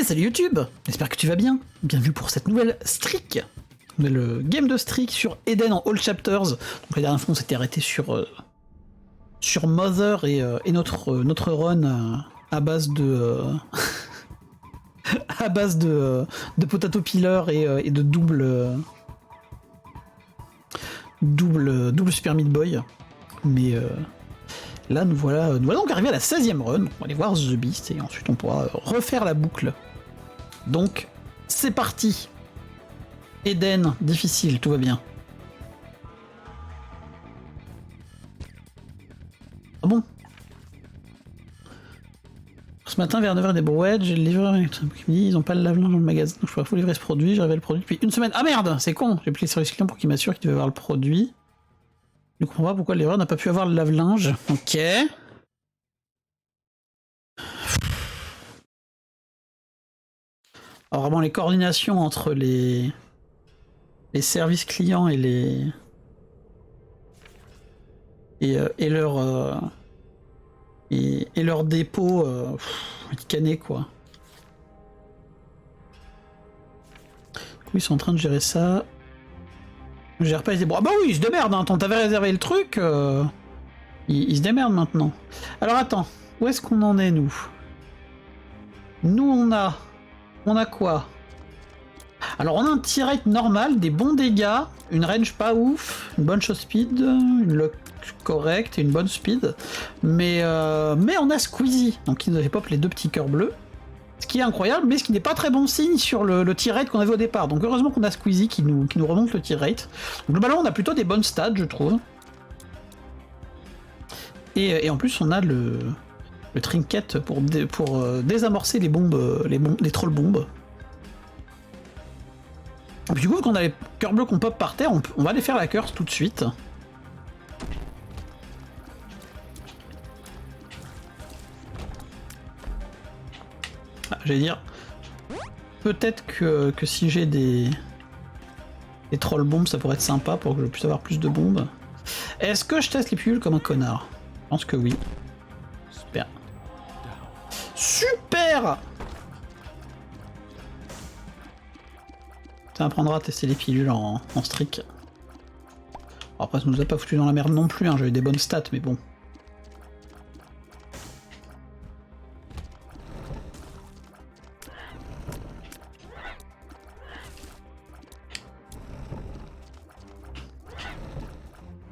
Hey, salut YouTube! J'espère que tu vas bien. Bienvenue pour cette nouvelle streak. Le game de streak sur Eden en All Chapters. Donc la dernière fois on s'était arrêté sur Mother et notre run à base de à base de Potato Pillar et de double Super Meat Boy. Mais là nous voilà donc arrivés à la 16e run. On va aller voir The Beast et ensuite on pourra refaire la boucle. Donc c'est parti. Eden, difficile, tout va bien. Ah bon? Ce matin vers 9h des brouettes, j'ai le livreur qui me dit ils ont pas le lave-linge dans le magasin, donc je pourrais vous livrer ce produit, j'avais le produit depuis une semaine. Ah merde, c'est con, j'ai appelé le service client pour qu'il m'assure qu'il devait avoir le produit. Je ne comprends pas pourquoi le livreur n'a pas pu avoir le lave-linge. Ok. Alors vraiment les coordinations entre les services clients et les et leur dépôt canné quoi. Du coup ils sont en train de gérer ça. Je gère pas, ils disent bon ah bah oui ils se démerdent hein, t'avais réservé le truc ils se démerdent maintenant. Alors attends, où est-ce qu'on en est nous? Nous on a quoi? Alors on a un tirette normal, des bons dégâts, une range pas ouf, une bonne shot speed, une lock correcte et une bonne speed, mais on a Squeezie, donc il nous avait pop les deux petits cœurs bleus, ce qui est incroyable, mais ce qui n'est pas très bon signe sur le tirette qu'on avait au départ, donc heureusement qu'on a Squeezie qui nous remonte le tirette. Globalement on a plutôt des bonnes stats je trouve, et en plus on a le trinket pour désamorcer les bombes, les troll bombes. Et puis du coup, quand on a les cœurs bleus qu'on pop par terre, on va aller faire la curse tout de suite. Ah, j'allais dire, peut-être que si j'ai des troll bombes, ça pourrait être sympa pour que je puisse avoir plus de bombes. Est-ce que je teste les pilules comme un connard? Je pense que oui. Super. Super! Ça apprendra à tester les pilules en streak. Alors après ça nous a pas foutu dans la merde non plus, hein. J'avais des bonnes stats mais bon.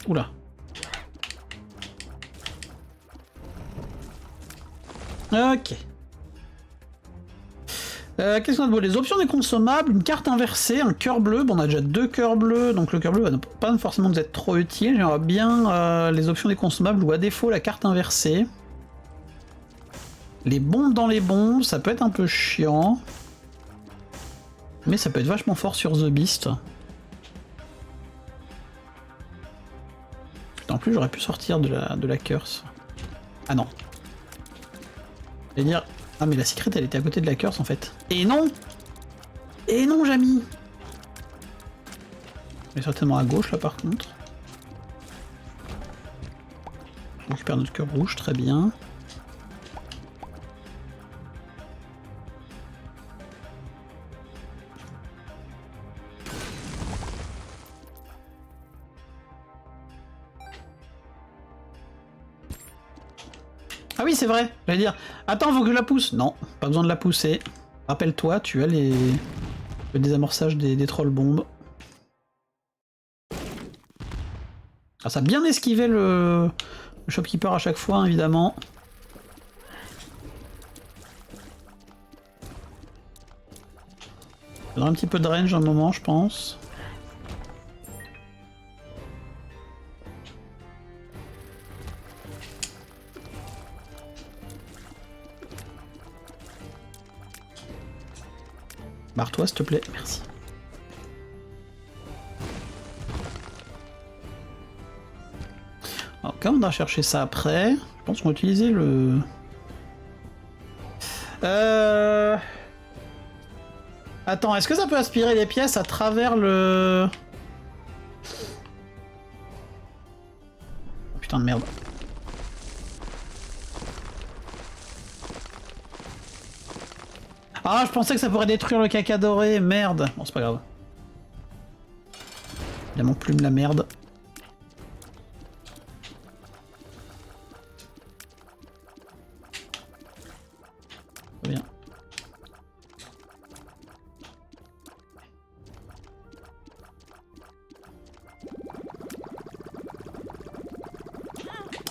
Oula. Ok. Qu'est-ce qu'on a de beau? Les options des consommables, une carte inversée, un cœur bleu. Bon, on a déjà deux cœurs bleus, donc le cœur bleu va pas forcément nous être trop utile. J'aimerais bien les options des consommables ou à défaut la carte inversée. Les bombes dans les bombes, ça peut être un peu chiant. Mais ça peut être vachement fort sur The Beast. En plus, j'aurais pu sortir de la curse. Ah non. Je vais dire... Ah mais la secret elle était à côté de la curse en fait. Et non! Et non Jamy! Elle est certainement à gauche là par contre. On récupère notre cœur rouge, très bien. Ah oui c'est vrai, j'allais dire, attends faut que je la pousse. Non, pas besoin de la pousser. Rappelle-toi, tu as le désamorçage des troll bombes. Ah, ça a bien esquivé le shopkeeper à chaque fois hein, évidemment. Il faudra un petit peu de range un moment je pense. Barre-toi s'il te plaît, merci. Alors quand on va chercher ça après, je pense qu'on va utiliser le... Attends, est-ce que ça peut aspirer les pièces à travers le... Putain de merde. Ah, je pensais que ça pourrait détruire le caca doré, merde. Bon, c'est pas grave. Évidemment, plume la merde. Très bien.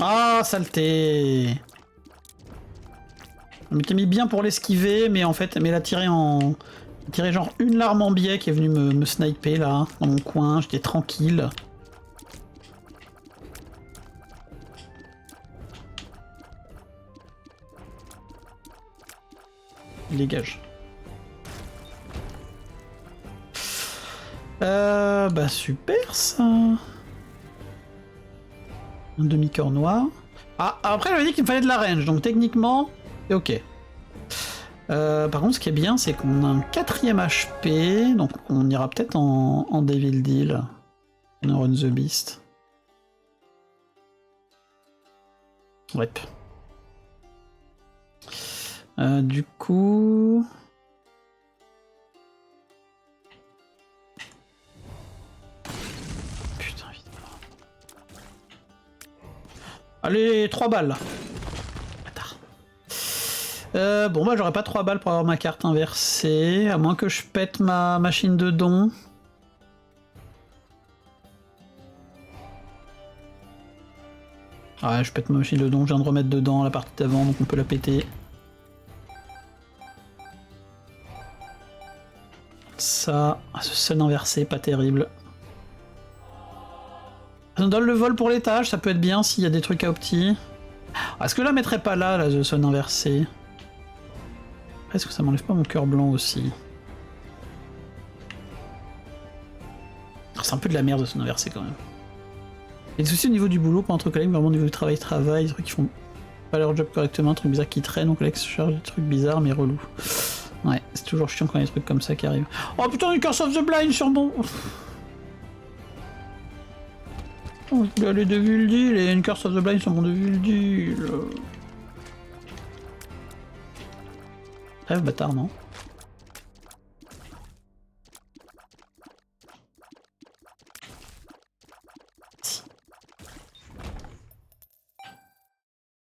Ah, saleté! Je m'étais mis bien pour l'esquiver, mais en fait, elle a tiré en... tiré genre une larme en biais qui est venue me sniper là, dans mon coin, j'étais tranquille. Dégage. Bah super ça. Un demi-cœur noir. Ah, après j'avais dit qu'il me fallait de la range, donc techniquement, c'est ok. Par contre, ce qui est bien, c'est qu'on a un 4ème HP, donc on ira peut-être en Devil Deal. On run the Beast. Ouais. Du coup... Putain, vite. Allez, 3 balles. Bon bah j'aurais pas 3 balles pour avoir ma carte inversée, à moins que je pète ma machine de don. Ouais, je pète ma machine de don, je viens de remettre dedans la partie d'avant, donc on peut la péter. Ça, ce sun inversé, pas terrible. Ça nous donne le vol pour l'étage, ça peut être bien s'il y a des trucs à opti. Est-ce que là, mettrait pas là, the sun inversé? Est-ce que ça m'enlève pas mon cœur blanc aussi? C'est un peu de la merde de sun inversé quand même. Il y a des soucis au niveau du boulot pour entre collègues, vraiment au niveau du travail, des trucs qui font pas leur job correctement, des trucs bizarres qui traînent, donc Alex se charge des trucs bizarres mais relous. Ouais, c'est toujours chiant quand il y a des trucs comme ça qui arrivent. Oh putain, du Curse of the Blind sur mon... Oh, je voulais aller Devil Deal et une Curse of the Blind sur mon Devil Deal. Bref, bâtard, non?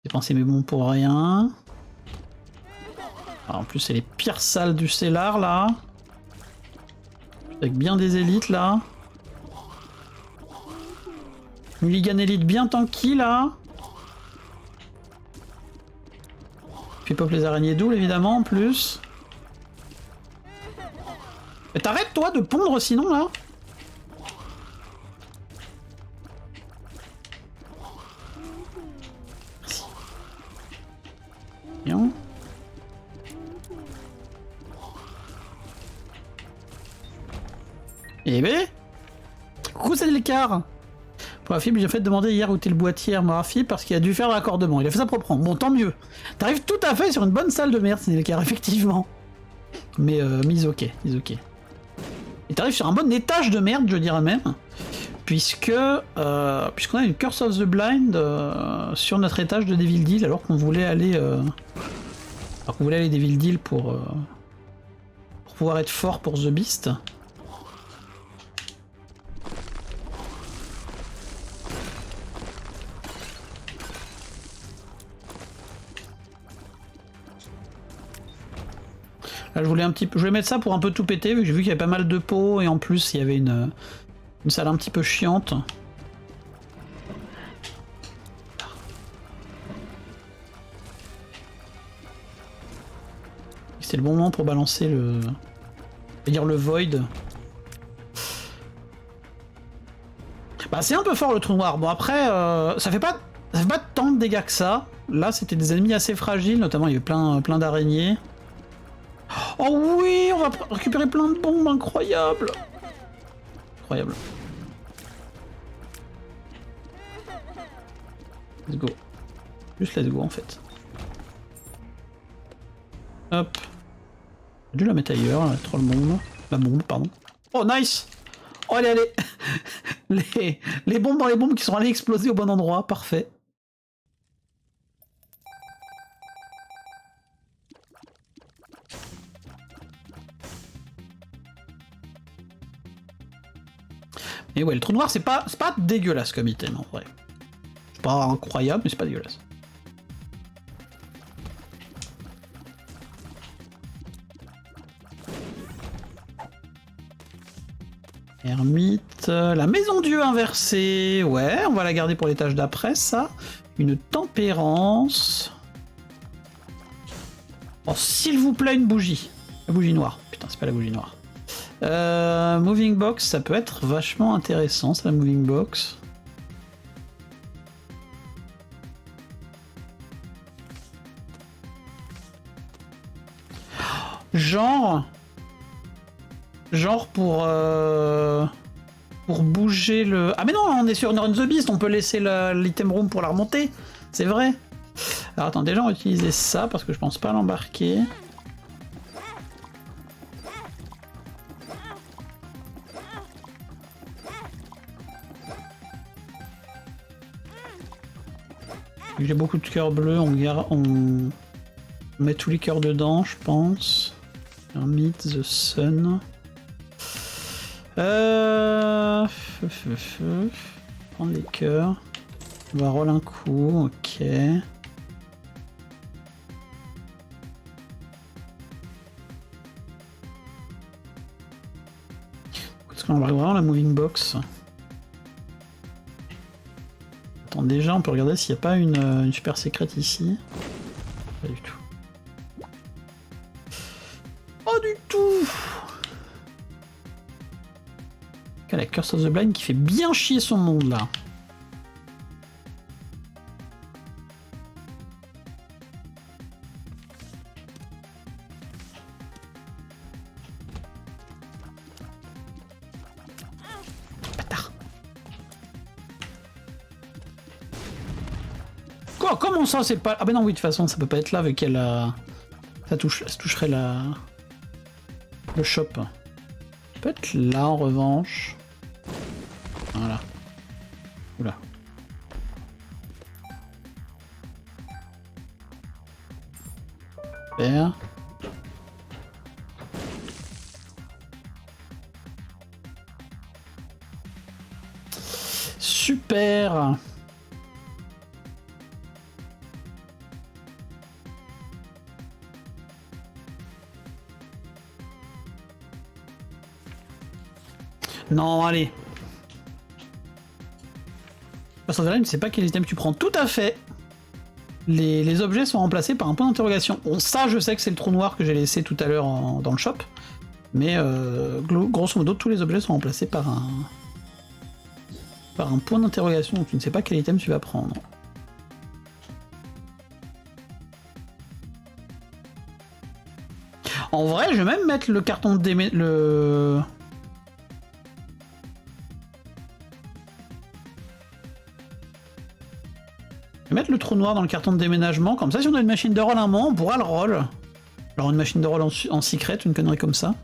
Dépenser mes bons pour rien. Alors, en plus, c'est les pires salles du Cellar, là. Avec bien des élites, là. Mulligan élite bien tanky, là. Puis pop les araignées doubles, évidemment, en plus. Mais t'arrêtes, toi, de pondre, sinon, là. Merci. Bien. Eh ben, coucou, c'est l'écart. Pour Rafib, j'ai fait demander hier où était le boîtier à Rafib parce qu'il a dû faire le raccordement. Il a fait ça proprement. Bon, tant mieux. T'arrives tout à fait sur une bonne salle de merde, c'est l'écart, effectivement. Mais mise ok, mise ok. Et t'arrives sur un bon étage de merde, je dirais même. Puisqu'on a une Curse of the Blind sur notre étage de Devil Deal alors qu'on voulait aller... Devil Deal pour pouvoir être fort pour The Beast. Là, je voulais mettre ça pour un peu tout péter, vu que j'ai vu qu'il y avait pas mal de pots, et en plus il y avait une salle un petit peu chiante. C'est le bon moment pour balancer le... le Void. Bah c'est un peu fort le trou noir. Bon après, ça fait pas tant de dégâts que ça. Là c'était des ennemis assez fragiles, notamment il y avait plein d'araignées. Oh oui, on va récupérer plein de bombes, incroyable. Incroyable. Let's go. Juste let's go en fait. Hop. J'ai dû la mettre ailleurs, la troll bombe. La bombe, pardon. Oh nice. Oh allez, allez. Les bombes dans les bombes qui sont allées exploser au bon endroit, parfait. Et ouais, le trou noir, c'est pas dégueulasse comme item en vrai. C'est pas incroyable, mais c'est pas dégueulasse. Ermite, la maison Dieu inversée, ouais, on va la garder pour les tâches d'après, ça. Une tempérance. Oh, s'il vous plaît, une bougie. La bougie noire. Putain, c'est pas la bougie noire. Moving box, ça peut être vachement intéressant, ça, la moving box. Genre pour bouger le... Ah mais non, on est sur une Run the Beast, on peut laisser l'item room pour la remonter. C'est vrai. Alors attends, déjà on va utiliser ça parce que je pense pas l'embarquer. J'ai beaucoup de cœurs bleus, on met tous les cœurs dedans, je pense. Hermite, The Sun. Prendre les cœurs. On va roll un coup, ok. Est-ce qu'on embarque vraiment la moving box? Attends, déjà on peut regarder s'il n'y a pas une super secrète ici. Pas du tout. Pas du tout! La Curse of the Blind qui fait bien chier son monde là. Bâtard. Quoi? Comment ça c'est pas... Ah bah non oui de toute façon ça peut pas être là avec elle ça toucherait le shop. Peut-être là en revanche. Voilà. Oula. Super. Super. Non, allez. Parce que là, je ne sais pas quel item tu prends. Tout à fait. Les objets sont remplacés par un point d'interrogation. Bon, ça, je sais que c'est le trou noir que j'ai laissé tout à l'heure dans le shop. Mais grosso modo, tous les objets sont remplacés par un point d'interrogation. Donc tu ne sais pas quel item tu vas prendre. En vrai, je vais même mettre le carton de le... Je vais mettre le trou noir dans le carton de déménagement, comme ça si on a une machine de roll à un moment, on pourra le roll. Alors une machine de roll en secret, une connerie comme ça.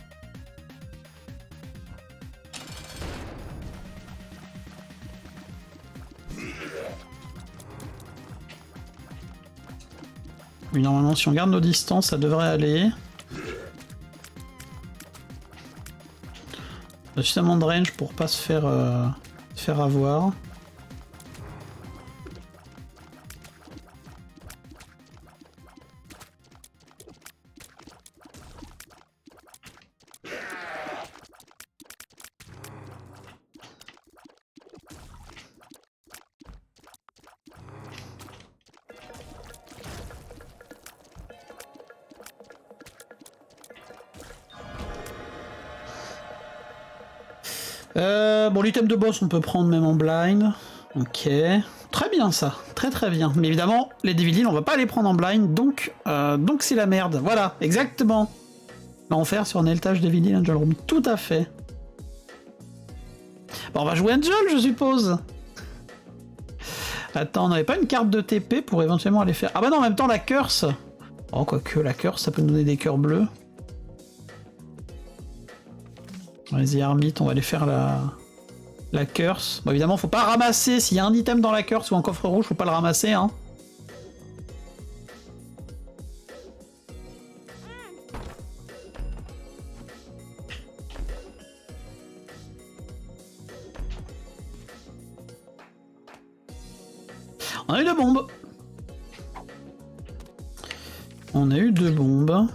Oui, normalement si on garde nos distances, ça devrait aller. On a suffisamment de range pour pas se faire avoir. Bon, l'item de boss, on peut prendre même en blind. Ok. Très bien, ça. Très très bien. Mais évidemment, les Devil Deal, on va pas les prendre en blind, donc c'est la merde. Voilà, exactement. L'enfer sur un Eltage Devil Deal Angel Room. Tout à fait. Bon, on va jouer Angel, je suppose. Attends, on n'avait pas une carte de TP pour éventuellement aller faire... Ah bah non, en même temps, la Curse. Oh, quoique, la Curse, ça peut nous donner des cœurs bleus. Vas-y, Hermite, on va aller faire la Curse. Bon, évidemment, faut pas ramasser. S'il y a un item dans la Curse ou un coffre rouge, faut pas le ramasser, hein. On a eu 2 bombes. On a eu 2 bombes.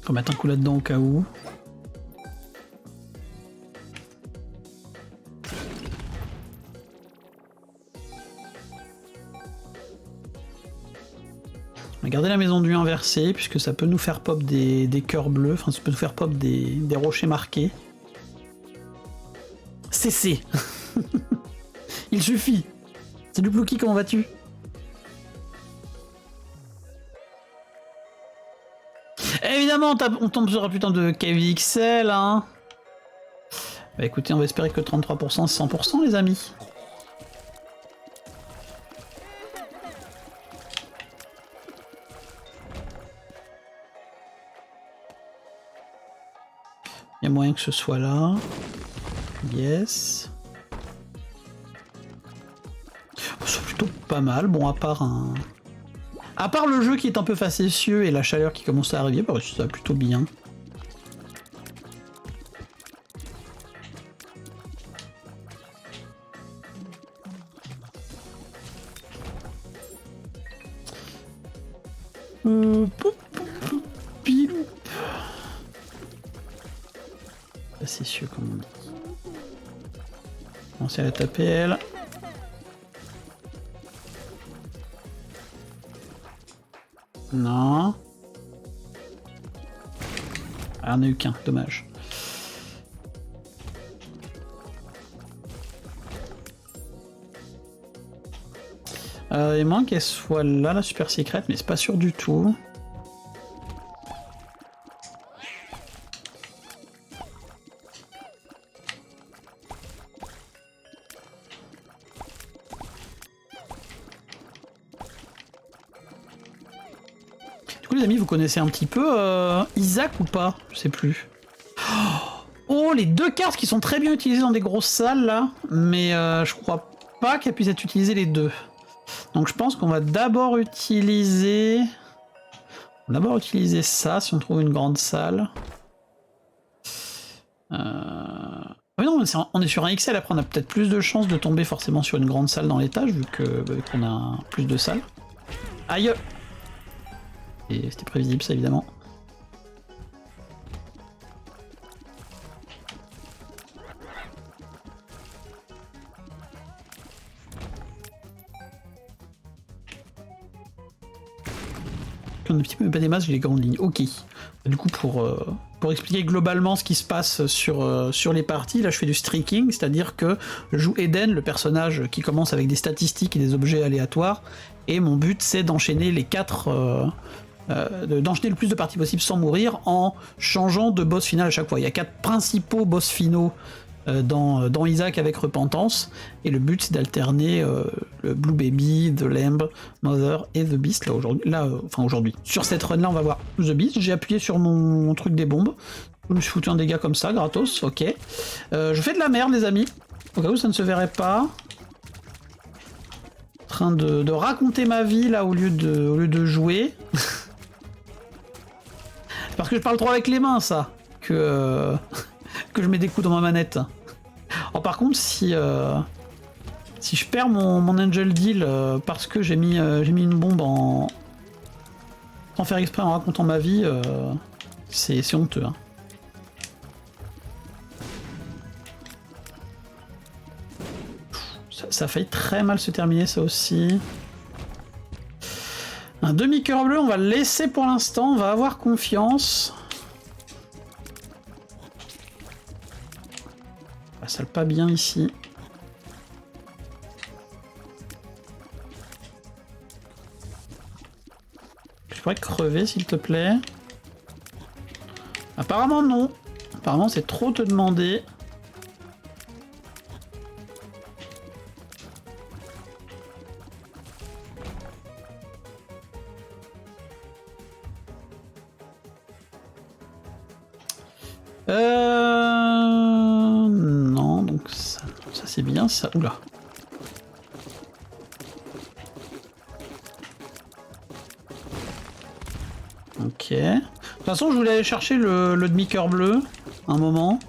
On va mettre un coup là-dedans au cas où. On va garder la maison du inversée, puisque ça peut nous faire pop des cœurs bleus, enfin ça peut nous faire pop des rochers marqués. CC. Il suffit. Salut Plouki, comment vas-tu? Évidemment, on tombe sur un putain de KVXL, hein. Bah écoutez, on va espérer que 33% c'est 100% les amis. Il y a moyen que ce soit là. Yes. C'est plutôt pas mal, bon à part un... À part le jeu qui est un peu facétieux et la chaleur qui commence à arriver, bah, ça va plutôt bien. Facétieux comme on dit. On sait la taper elle. Non. Ah, on a eu qu'un, dommage. Il y a moins qu'elle soit là, la super secrète, mais c'est pas sûr du tout. Les amis, vous connaissez un petit peu Isaac ou pas? Je sais plus. Oh, les 2 cartes qui sont très bien utilisées dans des grosses salles là, mais je crois pas qu'elles puissent être utilisées les 2. Donc je pense qu'on va d'abord utiliser... ça si on trouve une grande salle. Oui non, on est sur un XL, après on a peut-être plus de chances de tomber forcément sur une grande salle dans l'étage, vu qu'on a plus de salles. Aïe! Et c'était prévisible ça évidemment. On a un petit peu pas des masses, j'ai les grandes lignes. Ok. Du coup pour expliquer globalement ce qui se passe sur les parties, là je fais du streaking, c'est-à-dire que je joue Eden, le personnage qui commence avec des statistiques et des objets aléatoires, et mon but c'est d'enchaîner les 4... d'enchaîner le plus de parties possible sans mourir en changeant de boss final à chaque fois. Il y a 4 principaux boss finaux dans Isaac avec Repentance, et le but c'est d'alterner le Blue Baby, The Lamb, Mother et The Beast. Là aujourd'hui, sur cette run là on va voir The Beast. J'ai appuyé sur mon truc des bombes, je me suis foutu un dégât comme ça, gratos, ok. Je fais de la merde les amis, au cas où ça ne se verrait pas. En train de raconter ma vie là au lieu de jouer. Parce que je parle trop avec les mains, ça, que je mets des coups dans ma manette. Alors, par contre, si je perds mon Angel Deal parce que j'ai mis une bombe sans faire exprès en racontant ma vie, c'est honteux. Hein. Ça a failli très mal se terminer, ça aussi. Un demi-cœur bleu, on va le laisser pour l'instant, on va avoir confiance. Ça le pas bien ici. Je pourrais crever s'il te plaît. Apparemment non. Apparemment c'est trop te demander. Non, donc ça c'est bien ça. Oula. Ok. De toute façon, je voulais aller chercher le demi-cœur bleu un moment.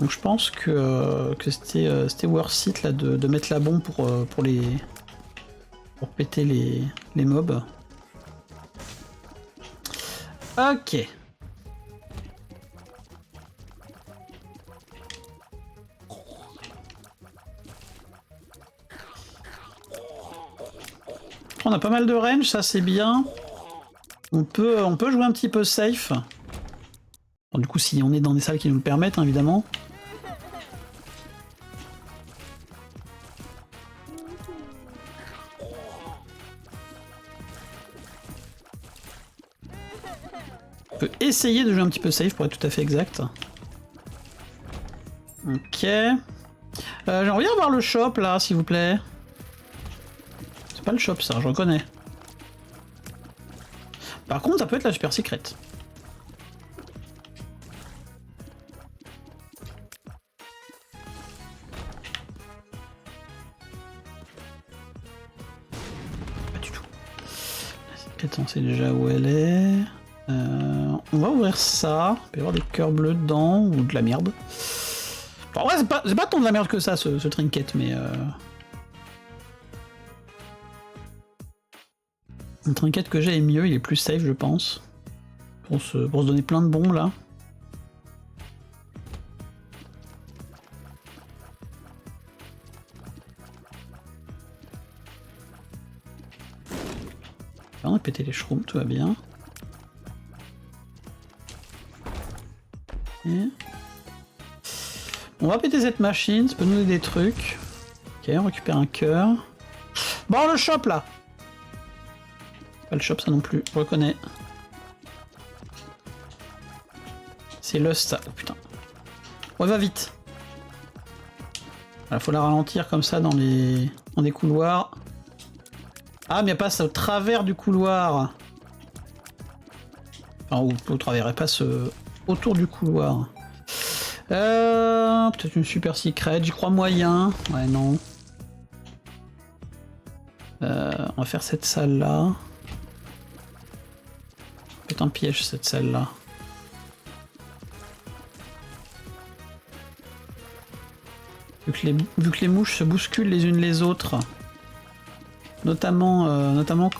Donc je pense que c'était worth it là, de mettre la bombe pour péter les mobs. Ok. On a pas mal de range, ça c'est bien. On peut jouer un petit peu safe. Bon, du coup, si on est dans des salles qui nous le permettent, hein, évidemment. On peut essayer de jouer un petit peu safe pour être tout à fait exact. Ok. J'aimerais bien voir le shop là, s'il vous plaît. C'est pas le shop ça, je reconnais. Par contre, ça peut être la super secrète. Pas du tout. La secrète, on sait déjà où elle est. On va ouvrir ça. Il peut y avoir des cœurs bleus dedans ou de la merde. En vrai, c'est pas tant de la merde que ça, ce trinket, mais... Le trinket que j'ai est mieux, il est plus safe, je pense. Pour se donner plein de bombes, là. On a pété les shrooms, tout va bien. Et... on va péter cette machine, ça peut nous donner des trucs. Ok, on récupère un cœur. Bon, le shop, là! Pas le shop, ça non plus, je reconnais. C'est Lust, ça. Oh putain. Ouais, va vite. Il faut la ralentir comme ça dans des couloirs. Ah, mais elle passe au travers du couloir. Enfin, au travers, elle passe autour du couloir. Peut-être une super secret, j'y crois moyen. Ouais, non. On va faire cette salle-là. C'est un piège, cette salle-là. Vu que les mouches se bousculent les unes les autres, notamment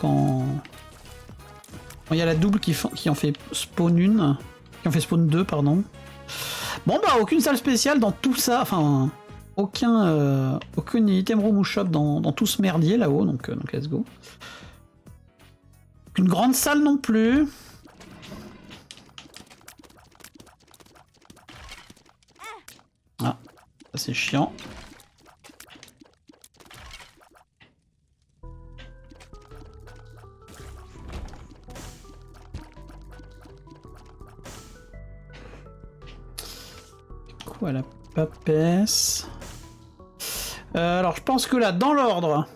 quand il y a la double qui en fait spawn une, qui en fait spawn deux, pardon. Bon bah aucune salle spéciale dans tout ça, enfin aucun item room ou shop dans tout ce merdier là-haut, donc let's go. Une grande salle non plus. Ah, ça c'est chiant. Quoi la papesse? Alors je pense que là, dans l'ordre...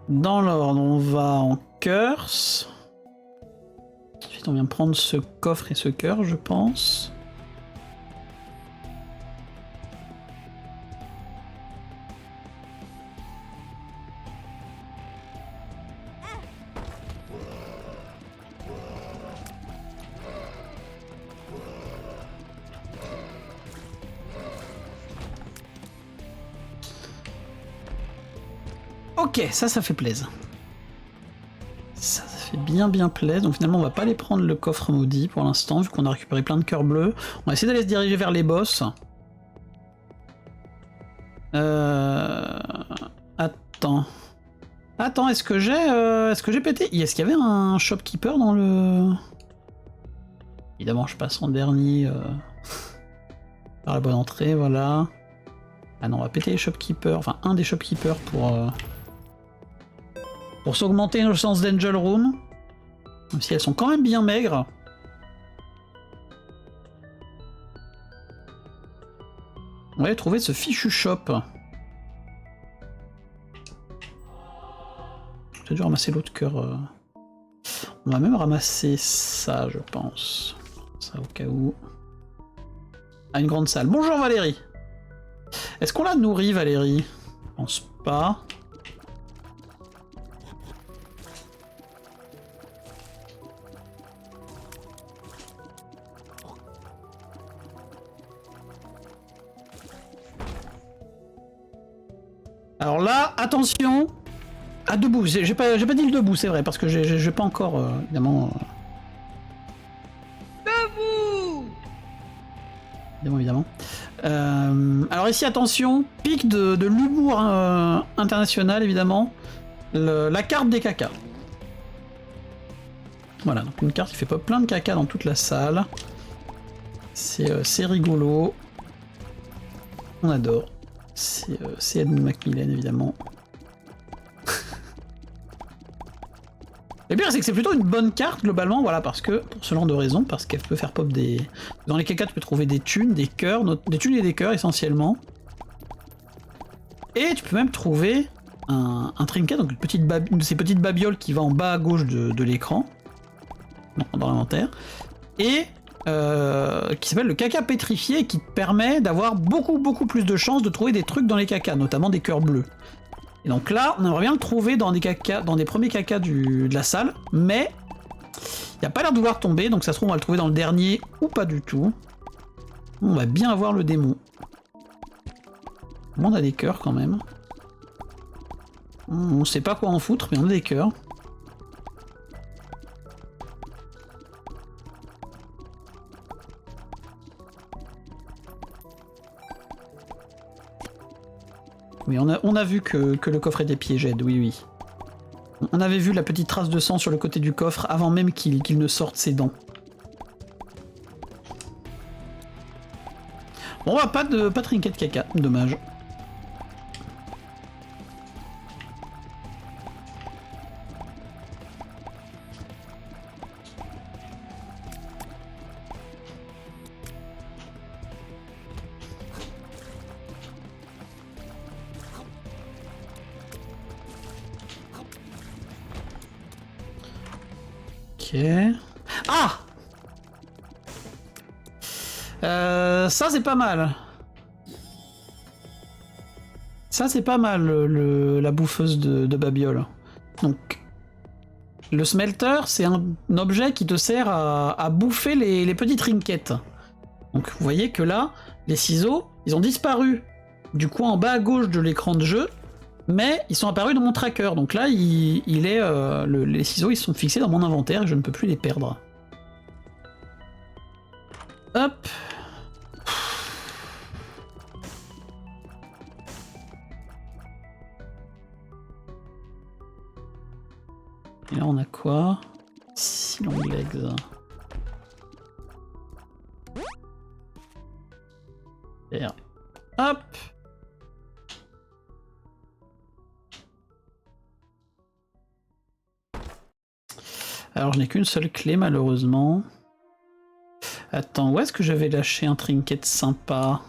on va en curse. Ensuite, on vient prendre ce coffre et ce cœur, je pense. Ok, ça fait plaisir. Ça fait bien plaisir. Donc finalement, on va pas aller prendre le coffre maudit pour l'instant, vu qu'on a récupéré plein de cœurs bleus. On va essayer d'aller se diriger vers les boss. Attends. Attends, est-ce que j'ai pété? Est-ce qu'il y avait un shopkeeper dans le... Évidemment, je passe en dernier par la bonne entrée, voilà. Ah non, on va péter les shopkeepers, enfin un des shopkeepers pour s'augmenter nos chances d'Angel Room. Même si elles sont quand même bien maigres. On va aller trouver ce fichu shop. J'ai dû ramasser l'autre cœur. On va même ramasser ça, je pense. Ça au cas où. Ah, une grande salle. Bonjour Valérie. Est-ce qu'on la nourrit, Valérie? Je pense pas. Alors là, attention. Ah, debout. J'ai pas dit le debout, c'est vrai, parce que j'ai pas encore, évidemment... Évidemment. Alors ici, attention, pic de l'humour international, évidemment. La carte des cacas. Voilà, donc une carte qui fait pas plein de caca dans toute la salle. C'est rigolo. On adore. C'est Edmund Macmillan, évidemment. Le pire, c'est que c'est plutôt une bonne carte, globalement, voilà, parce que, pour ce genre de raison, parce qu'elle peut faire pop des... Dans les cacas, tu peux trouver des thunes, des cœurs, des thunes et des cœurs, essentiellement. Et tu peux même trouver un trinket, donc une de ces petites babioles qui va en bas à gauche de l'écran, dans l'inventaire, et qui s'appelle le caca pétrifié, qui te permet d'avoir beaucoup plus de chances de trouver des trucs dans les cacas, notamment des cœurs bleus. Et donc là, on aimerait bien le trouver dans des cacas, dans des premiers cacas de la salle, mais il n'y a pas l'air de vouloir tomber, donc ça se trouve on va le trouver dans le dernier ou pas du tout. On va bien avoir le démon. On a des cœurs quand même. On sait pas quoi en foutre, mais on a des cœurs. Oui, on a vu que le coffre était piégé, oui. On avait vu la petite trace de sang sur le côté du coffre avant même qu'il ne sorte ses dents. Bon, pas de trinket caca, dommage. Ok. Ah! Ça c'est pas mal. Ça c'est pas mal, la bouffeuse de babiole. Donc, le smelter, c'est un objet qui te sert à bouffer les petits trinkets. Donc vous voyez que là, les ciseaux, ils ont disparu du coin en bas à gauche de l'écran de jeu, mais ils sont apparus dans mon tracker. Donc là, les ciseaux, ils sont fixés dans mon inventaire et je ne peux plus les perdre. Hop. Et là, on a quoi? 6 long legs. Et hop. Alors, je n'ai qu'une seule clé, malheureusement. Attends, où est-ce que j'avais lâché un trinket sympa?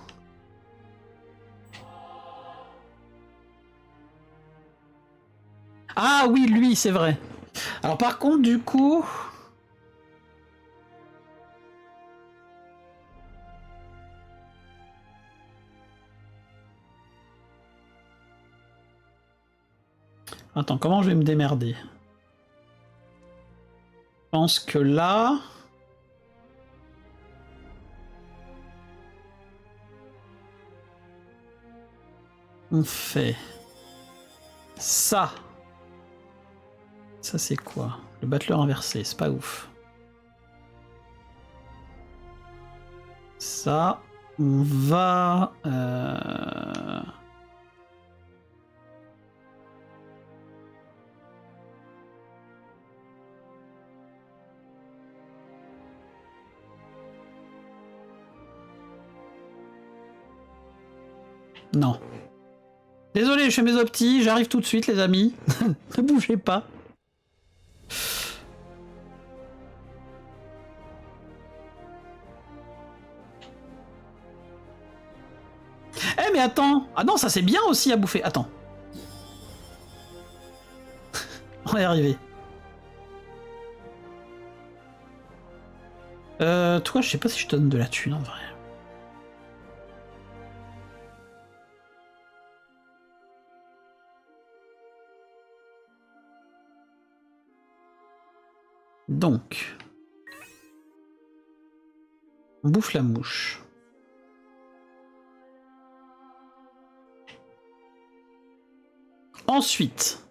Ah oui, lui, c'est vrai. Alors par contre, du coup... Attends, comment je vais me démerder? Je pense que là... On fait... Ça. Ça c'est quoi? Le battleur inversé, c'est pas ouf. Ça, on va... Non. Désolé, je fais mes optis, j'arrive tout de suite les amis. Ne bougez pas. Eh mais attends! Ah non, ça c'est bien aussi à bouffer. Attends. On est arrivé. Toi, je sais pas si je te donne de la thune en vrai. Donc, on bouffe la mouche. Ensuite...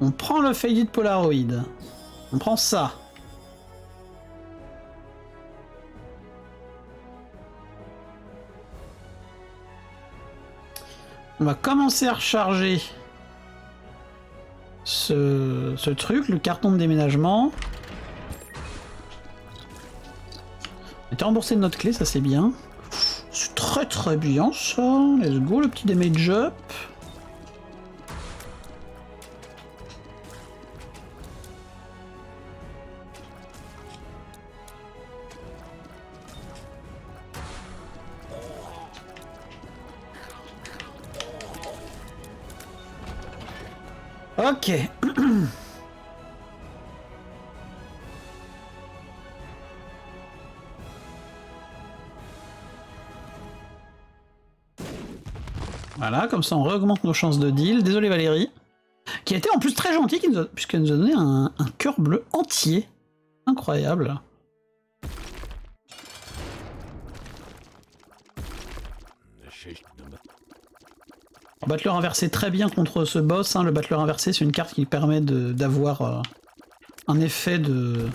on prend le Faded Polaroid. On prend ça. On va commencer à recharger ce truc, le carton de déménagement. On a été remboursé de notre clé, ça c'est bien. C'est très très bien ça. Let's go, le petit damage up. Ok. Voilà, comme ça on réaugmente nos chances de deal. Désolé Valérie. Qui a été en plus très gentil, puisqu'elle nous a donné un cœur bleu entier. Incroyable. Battleur inversé très bien contre ce boss, hein. Le battleur inversé c'est une carte qui permet d'avoir un effet de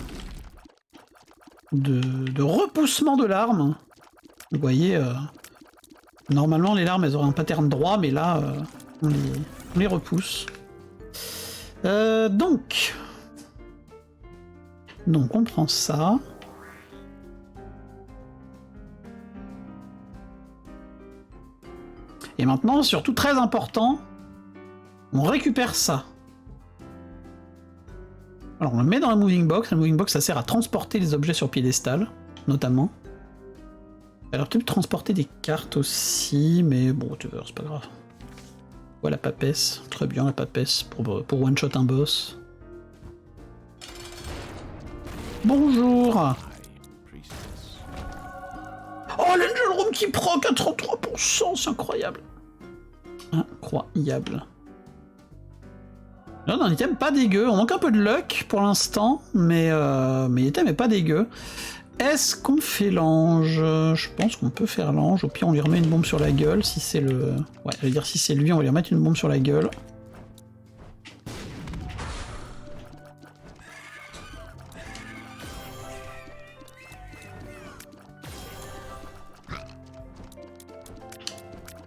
repoussement de l'arme. Vous voyez, normalement les larmes elles auraient un pattern droit, mais là on les repousse. Donc on prend ça. Et maintenant, surtout très important, on récupère ça. Alors on le met dans la moving box. La moving box ça sert à transporter les objets sur piédestal, notamment. Alors peut-être transporter des cartes aussi, mais bon, c'est pas grave. Ouais, la papesse, très bien la papesse pour one shot un boss. Bonjour. Oh, l'Angel Room qui proc à 33%, c'est incroyable. Incroyable. Là, on a un item pas dégueu. On manque un peu de luck pour l'instant, mais l'item est pas dégueu. Est-ce qu'on fait l'ange? Je pense qu'on peut faire l'ange. Au pire, on lui remet une bombe sur la gueule si c'est le... Ouais, je veux dire, si c'est lui, on va lui remettre une bombe sur la gueule.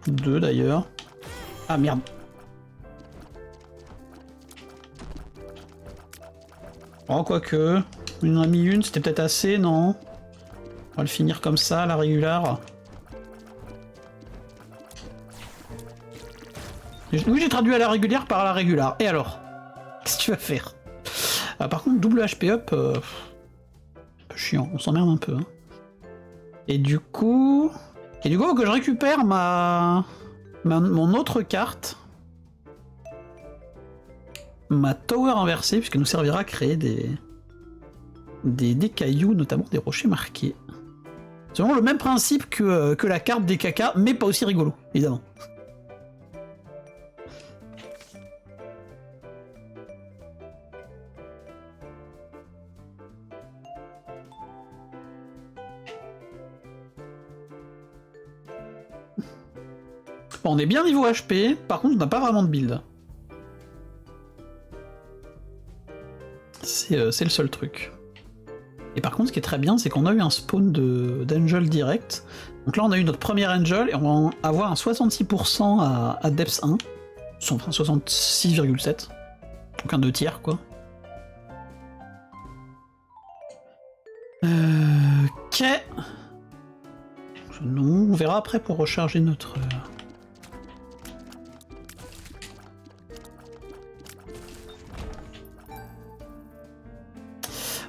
Deux d'ailleurs. Ah merde. Oh, quoique. Une a mis une, c'était peut-être assez, non? On va le finir comme ça, la régular. Oui, j'ai traduit à la régulière par la régular. Et alors? Qu'est-ce que tu vas faire? Par contre, double HP up, un peu chiant, on s'emmerde un peu. Hein. Et du coup, faut que je récupère mon autre carte. Ma tower inversée, puisqu'elle nous servira à créer des cailloux, notamment des rochers marqués. C'est vraiment le même principe que la carte des caca, mais pas aussi rigolo, évidemment. Bon, on est bien niveau HP, par contre on n'a pas vraiment de build. C'est le seul truc. Et par contre, ce qui est très bien, c'est qu'on a eu un spawn d'Angel direct. Donc là, on a eu notre premier Angel, et on va avoir un 66% à Depth 1. Enfin, 66,7. Donc un 2 tiers, quoi. Ok. Non, on verra après pour recharger notre...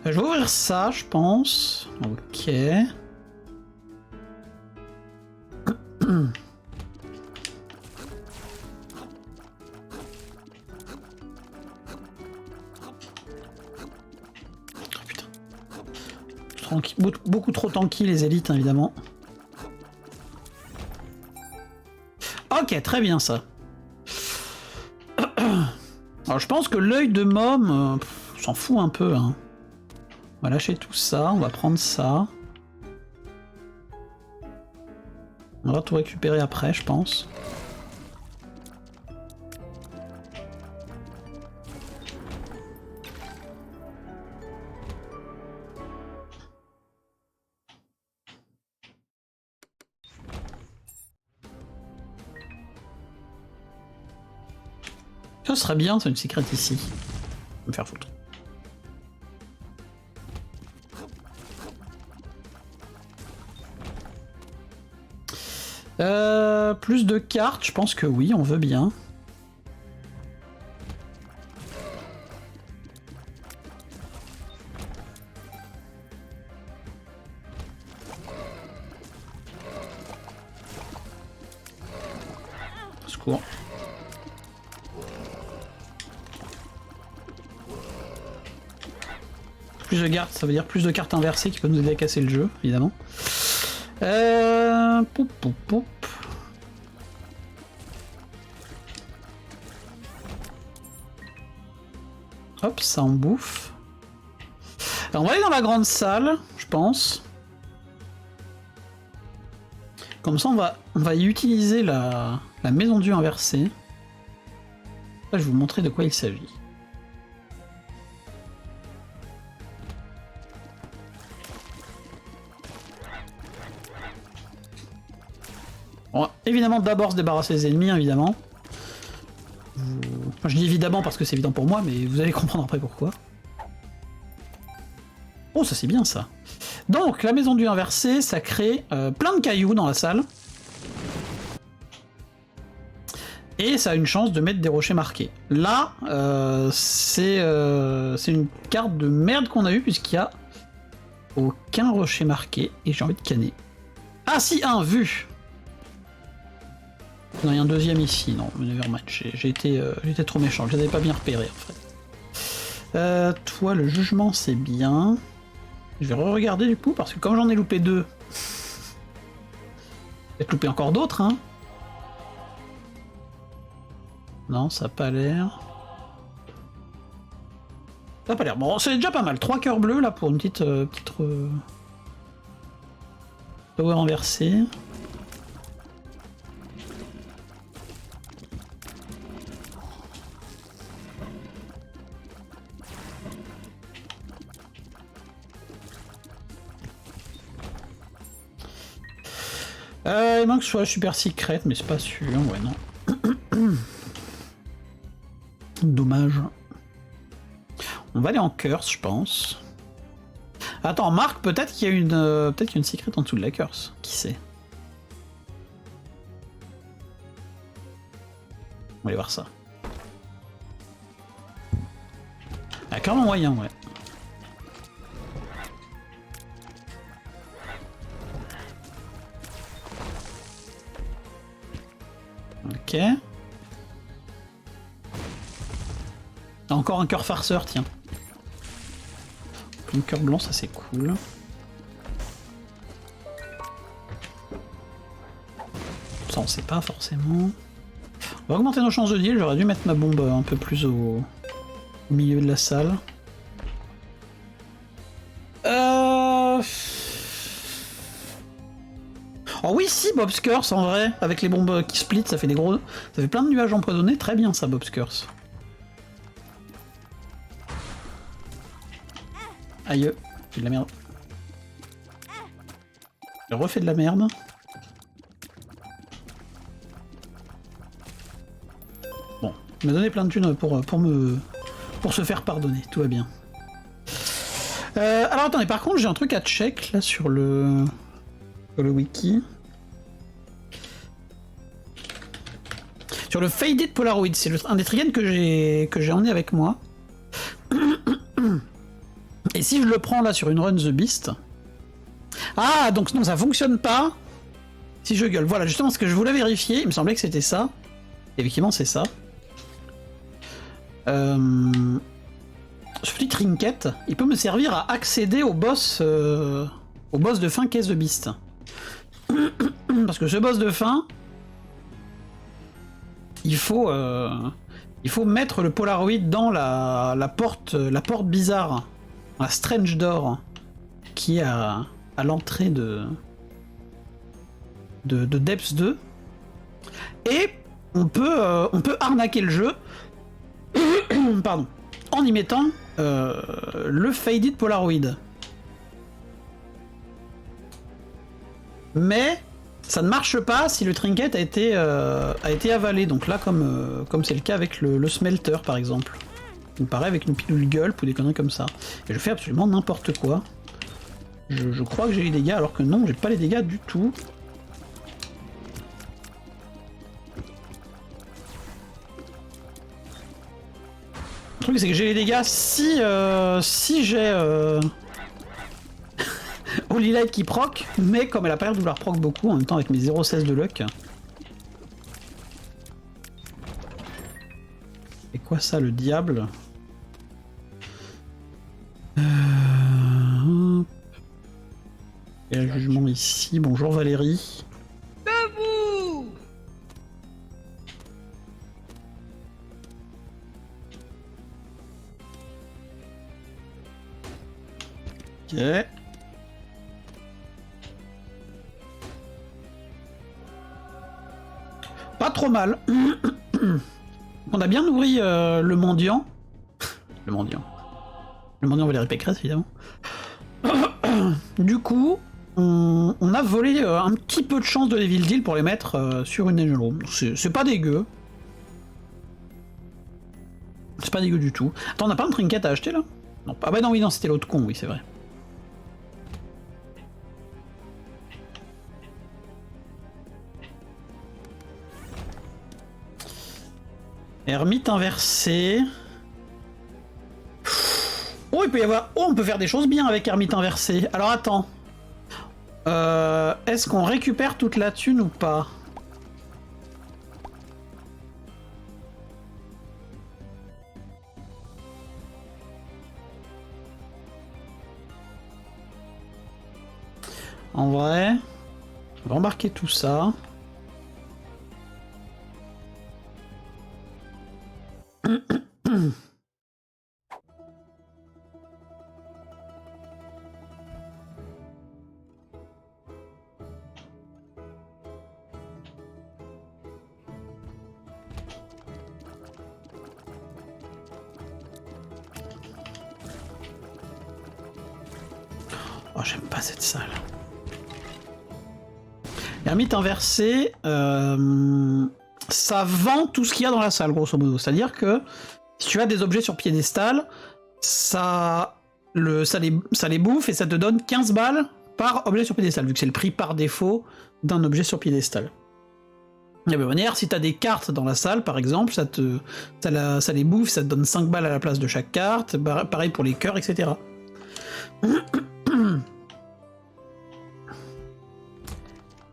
Je vais ouvrir ça, je pense. Ok. Oh putain. Beaucoup trop tanky les élites, hein, évidemment. Ok, très bien ça. Alors je pense que l'œil de Mom, s'en fout un peu, hein. On va lâcher tout ça, on va prendre ça. On va tout récupérer après, je pense. Ça serait bien, c'est une secret ici. Je vais me faire foutre. Plus de cartes, je pense que oui, on veut bien. Secours. Plus de cartes, ça veut dire plus de cartes inversées qui peuvent nous aider à casser le jeu, évidemment. Poup, poup, poup. Hop, ça en bouffe. Alors on va aller dans la grande salle, je pense. Comme ça, on va y utiliser la maison Dieu inversée. Là, je vais vous montrer de quoi il s'agit. On va évidemment d'abord se débarrasser des ennemis, évidemment. Enfin, je dis évidemment parce que c'est évident pour moi, mais vous allez comprendre après pourquoi. Oh, ça c'est bien ça. Donc, la maison du inversé, ça crée plein de cailloux dans la salle. Et ça a une chance de mettre des rochers marqués. Là, c'est une carte de merde qu'on a eue, puisqu'il n'y a aucun rocher marqué. Et j'ai envie de canner. Ah si, un, vu. Non, il y a un deuxième ici. Non, nevermatch. J'ai été trop méchant. Je les avais pas bien repérés, en fait. Toi, le jugement, c'est bien. Je vais re-regarder, du coup, parce que comme j'en ai loupé deux... Peut-être loupé encore d'autres, hein. Non, ça a pas l'air. Ça a pas l'air. Bon, c'est déjà pas mal. 3 cœurs bleus, là, pour une petite power inversée. Il manque que ce soit super secret, mais c'est pas sûr, ouais, non. Dommage. On va aller en curse, je pense. Attends, Marc, peut-être qu'il y a une secret en dessous de la curse. Qui sait? On va aller voir ça. Ah, clairement moyen, ouais. Ok. Encore un cœur farceur, tiens. Un cœur blanc, ça c'est cool. Ça on sait pas forcément. On va augmenter nos chances de deal, j'aurais dû mettre ma bombe un peu plus au milieu de la salle. Oh oui, si, Bob's Curse, en vrai, avec les bombes qui split, ça fait des gros... Ça fait plein de nuages empoisonnés, très bien ça, Bob's Curse. Aïe, j'ai de la merde. J'ai refait de la merde. Bon, il m'a donné plein de thunes pour se faire pardonner, tout va bien. Alors attendez, par contre j'ai un truc à check là sur le wiki. Sur le Faded Polaroid, c'est un des triganes que j'ai emmené avec moi. Et si je le prends là sur une Run the Beast... Ah, donc non, ça fonctionne pas si je gueule. Voilà, justement ce que je voulais vérifier, il me semblait que c'était ça. Effectivement, c'est ça. Ce petit trinket, il peut me servir à accéder au boss de fin qu'est The Beast. Parce que ce boss de fin, il faut mettre le Polaroid dans la porte bizarre la Strange Door, qui est à l'entrée de Depths 2. Et on peut arnaquer le jeu pardon, en y mettant le Faded Polaroid. Mais ça ne marche pas si le trinket a été avalé. Donc là, comme c'est le cas avec le smelter par exemple. Donc pareil avec une pilule gulp ou des conneries comme ça. Et je fais absolument n'importe quoi. Je crois que j'ai les dégâts alors que non, j'ai pas les dégâts du tout. Le truc c'est que j'ai les dégâts si j'ai Holy Light qui proc, mais comme elle a pas l'air de vouloir proc beaucoup en même temps avec mes 0,16 de luck. Et quoi ça le diable? Et un jugement ici, bonjour Valérie. Debout! Ok. Pas trop mal. On a bien nourri le mendiant. Le mendiant Valérie Pécresse, évidemment. Du coup, on a volé un petit peu de chance de Evil Deal pour les mettre sur une Angel Room. C'est pas dégueu. C'est pas dégueu du tout. Attends, on n'a pas un trinket à acheter là? Non, ah bah non, oui, non, c'était l'autre con, oui, c'est vrai. Ermite inversé. Oh, il peut y avoir... Oh, on peut faire des choses bien avec Ermite inversé. Alors attends. Est-ce qu'on récupère toute la thune ou pas? En vrai, on va embarquer tout ça. Oh, j'aime pas cette salle. Ermite inversé, ça vend tout ce qu'il y a dans la salle, grosso modo. C'est-à-dire que si tu as des objets sur piédestal, ça les bouffe et ça te donne 15 balles par objet sur piédestal, vu que c'est le prix par défaut d'un objet sur piédestal. De la même manière, si tu as des cartes dans la salle, par exemple, ça les bouffe, ça te donne 5 balles à la place de chaque carte, pareil pour les cœurs, etc.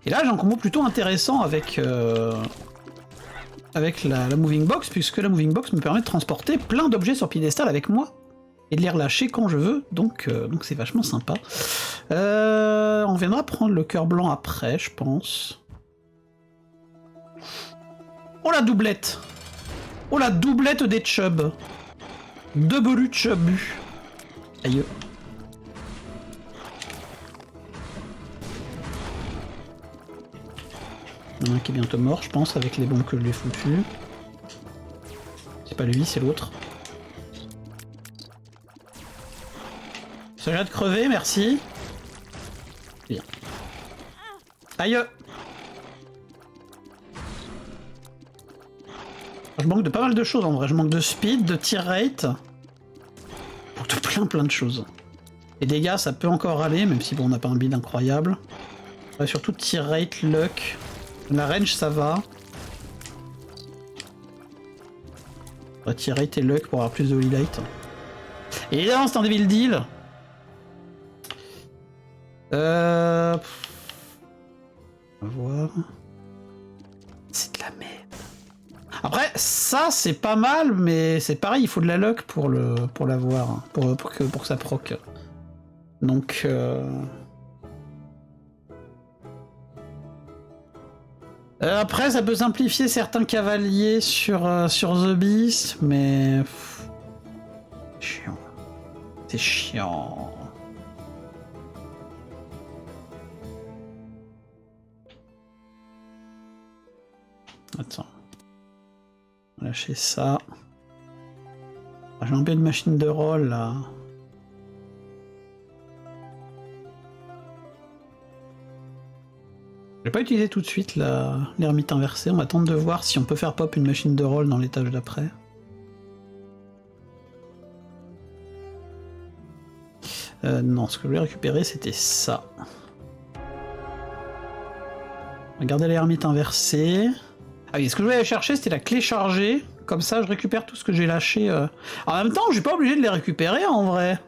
Et là, j'ai un combo plutôt intéressant avec la moving box, puisque la moving box me permet de transporter plein d'objets sur piédestal avec moi et de les relâcher quand je veux, donc c'est vachement sympa. On viendra prendre le cœur blanc après, je pense. Oh la doublette! Oh la doublette des chubs! Double chubu. Aïe. Il y en a un qui est bientôt mort, je pense, avec les bombes que je lui ai foutues. C'est pas lui, c'est l'autre. Ça vient de crever, merci. Bien. Aïe! Je manque de pas mal de choses en vrai. Je manque de speed, de tear rate. Je manque de plein de choses. Les dégâts, ça peut encore aller, même si bon, on n'a pas un build incroyable. Ouais, surtout tear rate, luck. La range, ça va. On va tear rate et luck pour avoir plus de holy light. Et évidemment, c'est un Devil Deal. On va voir. C'est de la merde. Après, ça c'est pas mal, mais c'est pareil, il faut de la luck pour l'avoir, pour que ça proc. Donc après, ça peut simplifier certains cavaliers sur The Beast, mais chiant. C'est chiant. Attends. On va lâcher ça. J'ai un peu de machine de roll là. Je vais pas utiliser tout de suite l'ermite inversée. On va attendre de voir si on peut faire pop une machine de roll dans l'étage d'après. Non, ce que je voulais récupérer c'était ça. Regardez l'ermite inversée. Ah oui, ce que je voulais aller chercher c'était la clé chargée. Comme ça je récupère tout ce que j'ai lâché. En même temps, je suis pas obligé de les récupérer en vrai.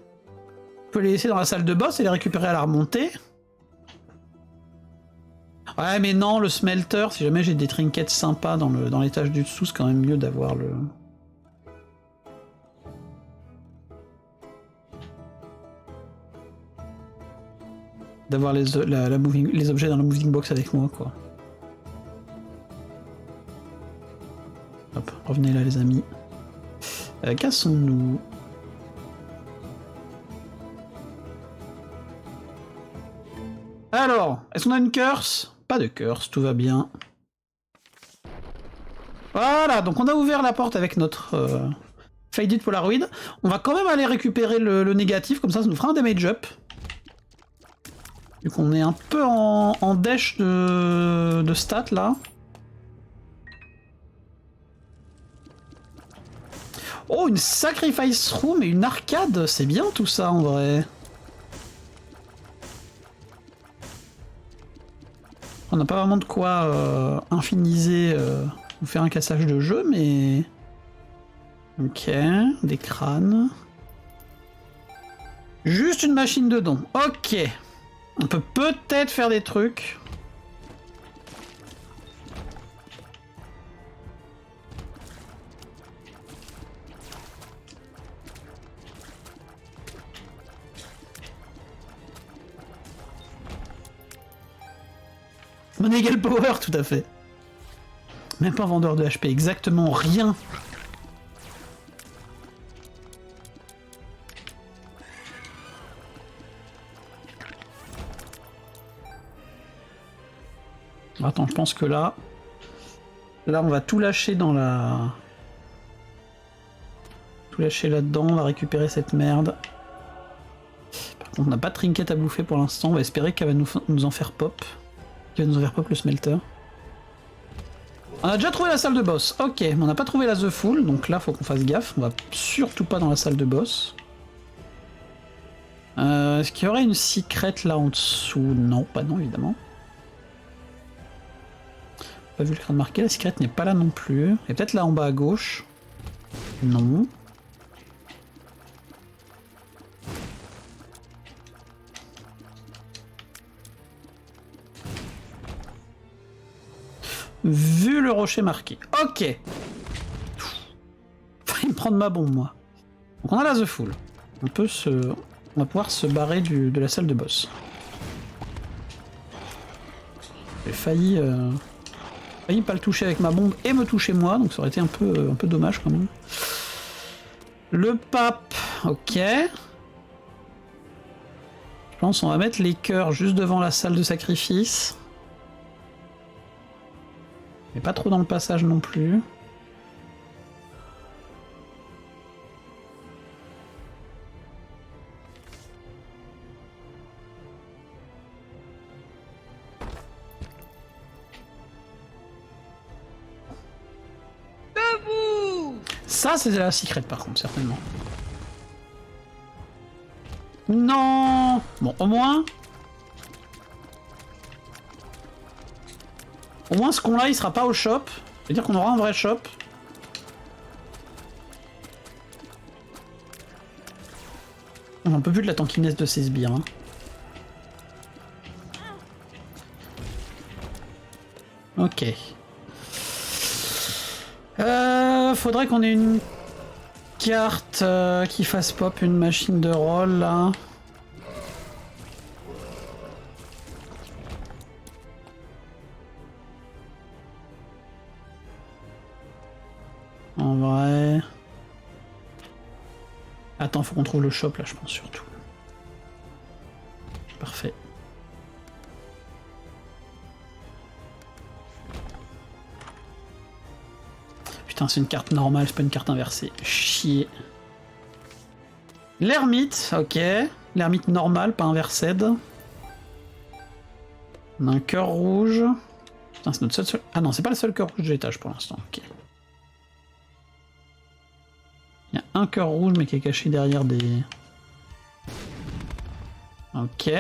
Je peux les laisser dans la salle de boss et les récupérer à la remontée. Ouais, mais non, le smelter, si jamais j'ai des trinkets sympas dans l'étage du dessous, c'est quand même mieux d'avoir le... D'avoir les objets dans la moving box avec moi, quoi. Hop, revenez là, les amis. Cassons-nous. Alors, est-ce qu'on a une curse? Pas de curse, tout va bien. Voilà, donc on a ouvert la porte avec notre Faded Polaroid. On va quand même aller récupérer le négatif, comme ça nous fera un damage up. Vu qu'on est un peu en dèche de stats là. Oh, une sacrifice room et une arcade, c'est bien tout ça en vrai. On n'a pas vraiment de quoi infiniser ou faire un cassage de jeu, mais... Ok, des crânes. Juste une machine de dons. Ok. On peut peut-être faire des trucs. Mon égal power, tout à fait. Même pas un vendeur de HP, exactement rien. Attends, je pense que là... Là, on va tout lâcher dans la... Tout lâcher là-dedans, on va récupérer cette merde. Par contre, on n'a pas de trinket à bouffer pour l'instant, on va espérer qu'elle va nous en faire pop. Qu'elle va nous en faire pop le smelter. On a déjà trouvé la salle de boss, ok, mais on n'a pas trouvé la The Fool, donc là, faut qu'on fasse gaffe, on va surtout pas dans la salle de boss. Est-ce qu'il y aurait une secret là en dessous? Non, pas non, évidemment. Pas vu le crâne marqué, la secret n'est pas là non plus. Et peut-être là en bas à gauche. Non. Vu le rocher marqué. Ok. Failli me prendre ma bombe, moi. Donc on a la The Fool. On va pouvoir se barrer de la salle de boss. J'ai failli pas le toucher avec ma bombe et me toucher moi, donc ça aurait été un peu dommage quand même. Le pape, ok. Je pense qu'on va mettre les cœurs juste devant la salle de sacrifice. Mais pas trop dans le passage non plus. Ça, c'est de la secret par contre, certainement. Non. Bon, au moins... Au moins, ce con-là, il sera pas au shop. C'est-à-dire qu'on aura un vrai shop. On en peut plus de la tankiness de ces sbires. Hein. Ok. Faudrait qu'on ait une carte qui fasse pop une machine de roll là. En vrai... Attends, faut qu'on trouve le shop là, je pense surtout. Parfait. Putain, c'est une carte normale, c'est pas une carte inversée. Chier. L'ermite, ok. L'ermite normal, pas inversé. On a un cœur rouge. Putain, c'est notre seul... Ah non, c'est pas le seul cœur rouge de l'étage pour l'instant, ok. Il y a un cœur rouge, mais qui est caché derrière des... Ok.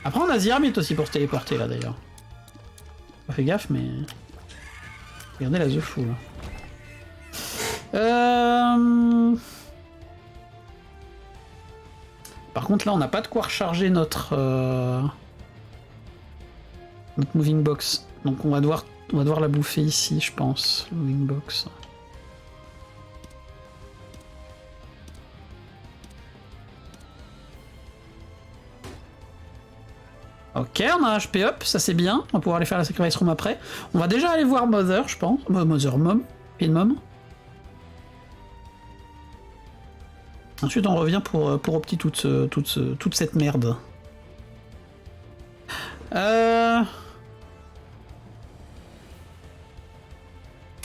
Après, on a The Hermit aussi pour se téléporter, là, d'ailleurs. Pas fait gaffe, mais... Regardez la The Fool. Par contre, là, on n'a pas de quoi recharger notre moving box. Donc, on va devoir la bouffer ici, je pense, le moving box. Ok, on a un HP up, ça c'est bien. On va pouvoir aller faire la sacrifice room après. On va déjà aller voir Mother, je pense. Mother, Mom. Pin Mom. Ensuite, on revient pour opti toute cette merde.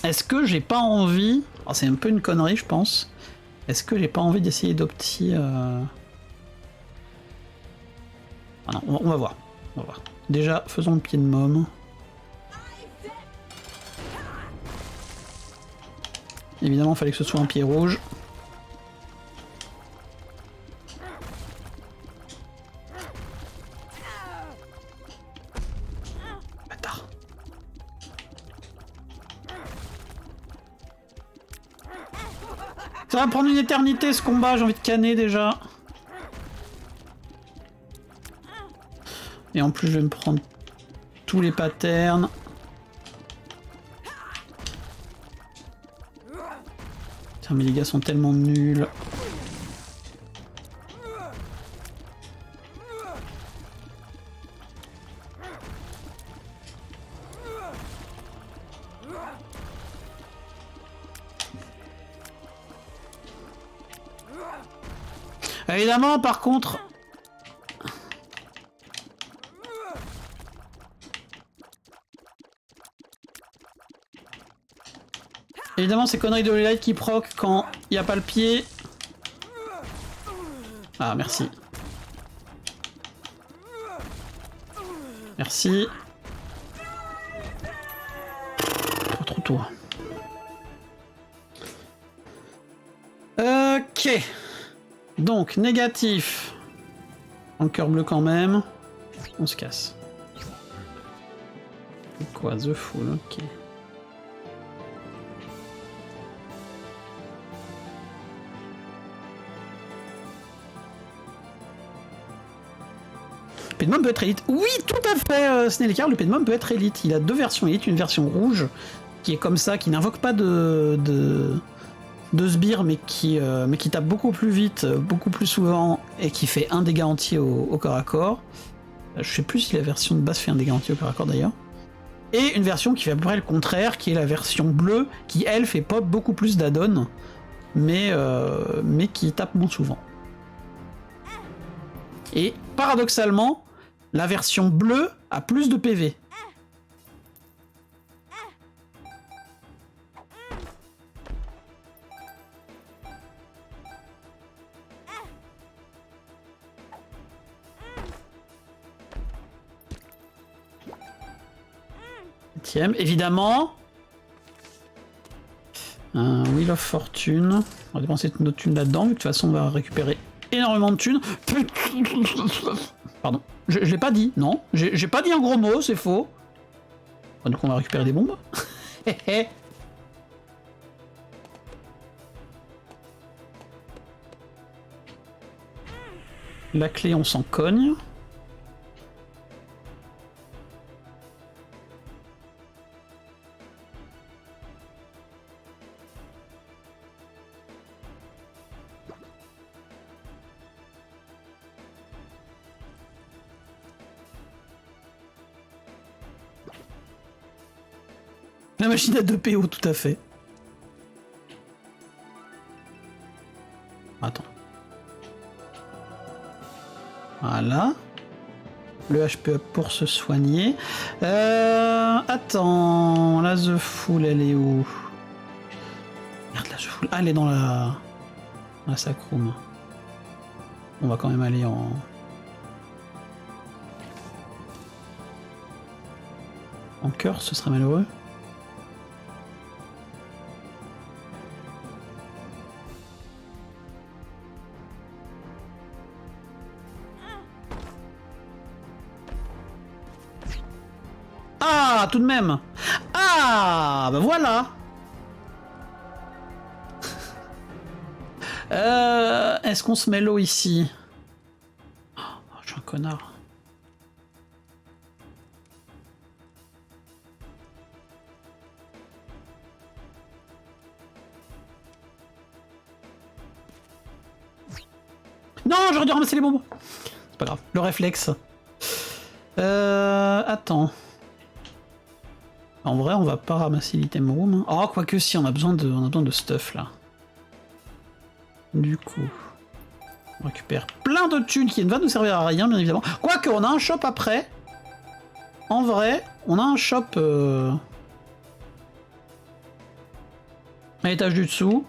Est-ce que j'ai pas envie... Oh, c'est un peu une connerie, je pense. Est-ce que j'ai pas envie d'essayer d'opti... Ah non, on va voir. On va voir. Déjà, faisons le pied de Mom. Évidemment, il fallait que ce soit un pied rouge. Bâtard. Ça va prendre une éternité ce combat, j'ai envie de canner déjà. Et en plus, je vais me prendre tous les patterns. Putain, mais les gars sont tellement nuls. Évidemment, par contre... Évidemment, c'est conneries de Light qui proc quand il n'y a pas le pied. Ah, merci. Merci. Trop tôt. Ok. Donc, négatif. En cœur bleu quand même. On se casse. C'est quoi, The Fool, ok. Le Pedmon peut être élite. Oui, tout à fait, Snellcar, le Pedmon peut être élite. Il a deux versions élite, une version rouge, qui est comme ça, qui n'invoque pas de sbire, mais qui tape beaucoup plus vite, beaucoup plus souvent, et qui fait un dégât entier au corps à corps. Je sais plus si la version de base fait un dégât entier au corps à corps d'ailleurs. Et une version qui fait à peu près le contraire, qui est la version bleue, qui elle fait pop beaucoup plus d'add-on, mais qui tape moins souvent. Et paradoxalement, la version bleue a plus de PV. Évidemment. Un Wheel of Fortune. On va dépenser toute notre thune là-dedans, vu que de toute façon on va récupérer énormément de thunes. Pardon. Je l'ai pas dit, non. J'ai pas dit un gros mot, c'est faux. Donc on va récupérer des bombes. La clé, on s'en cogne. La machine à 2 PO, tout à fait. Attends. Voilà. Le HP up pour se soigner. Attends. La The Fool, elle est où? Merde, la The Fool. Ah, elle est dans la Sacrum. On va quand même aller en cœur, ce serait malheureux. Ah, tout de même. Ah, bah voilà. Est-ce qu'on se met l'eau ici? Oh, je suis un connard. Non, j'aurais dû ramasser les bonbons. C'est pas grave, le réflexe. Attends. En vrai, on va pas ramasser l'item room. Oh, quoique si, on a besoin de stuff là. Du coup, on récupère plein de thunes qui ne va nous servir à rien, bien évidemment. Quoique, on a un shop après. En vrai, on a un shop à l'étage du dessous.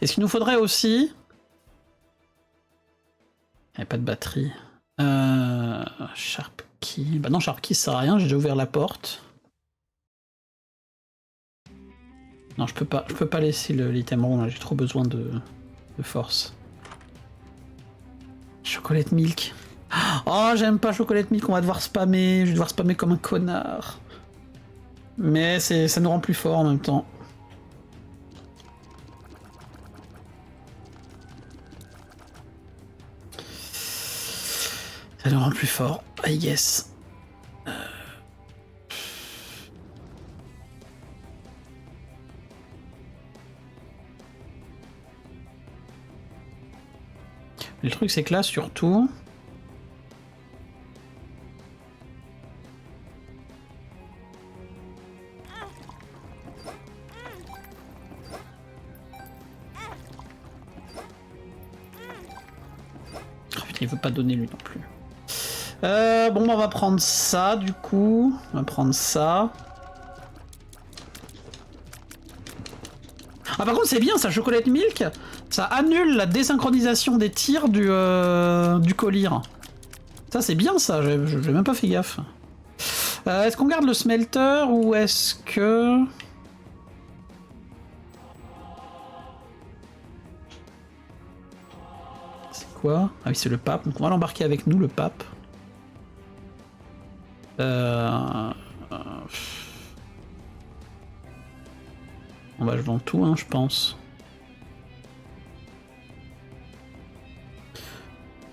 Et ce qu'il nous faudrait aussi... Il n'y a pas de batterie. Sharp Key... Bah non, Sharp Key ça sert à rien, j'ai déjà ouvert la porte. Non, je peux pas laisser l'item rond, là, j'ai trop besoin de force. Chocolate Milk. Oh, j'aime pas Chocolate Milk, on va devoir spammer, je vais devoir spammer comme un connard. Mais ça nous rend plus fort en même temps. Ça nous rend plus fort, I guess. Le truc c'est que là surtout... Oh putain, il veut pas donner lui non plus. Bon, on va prendre ça du coup. On va prendre ça. Ah, par contre, c'est bien ça, Chocolate Milk. Ça annule la désynchronisation des tirs du collier. Ça, c'est bien ça, j'ai même pas fait gaffe. Est-ce qu'on garde le smelter ou est-ce que... C'est quoi? Ah oui, c'est le pape. Donc on va l'embarquer avec nous, le pape. On va je vends tout, hein, je pense.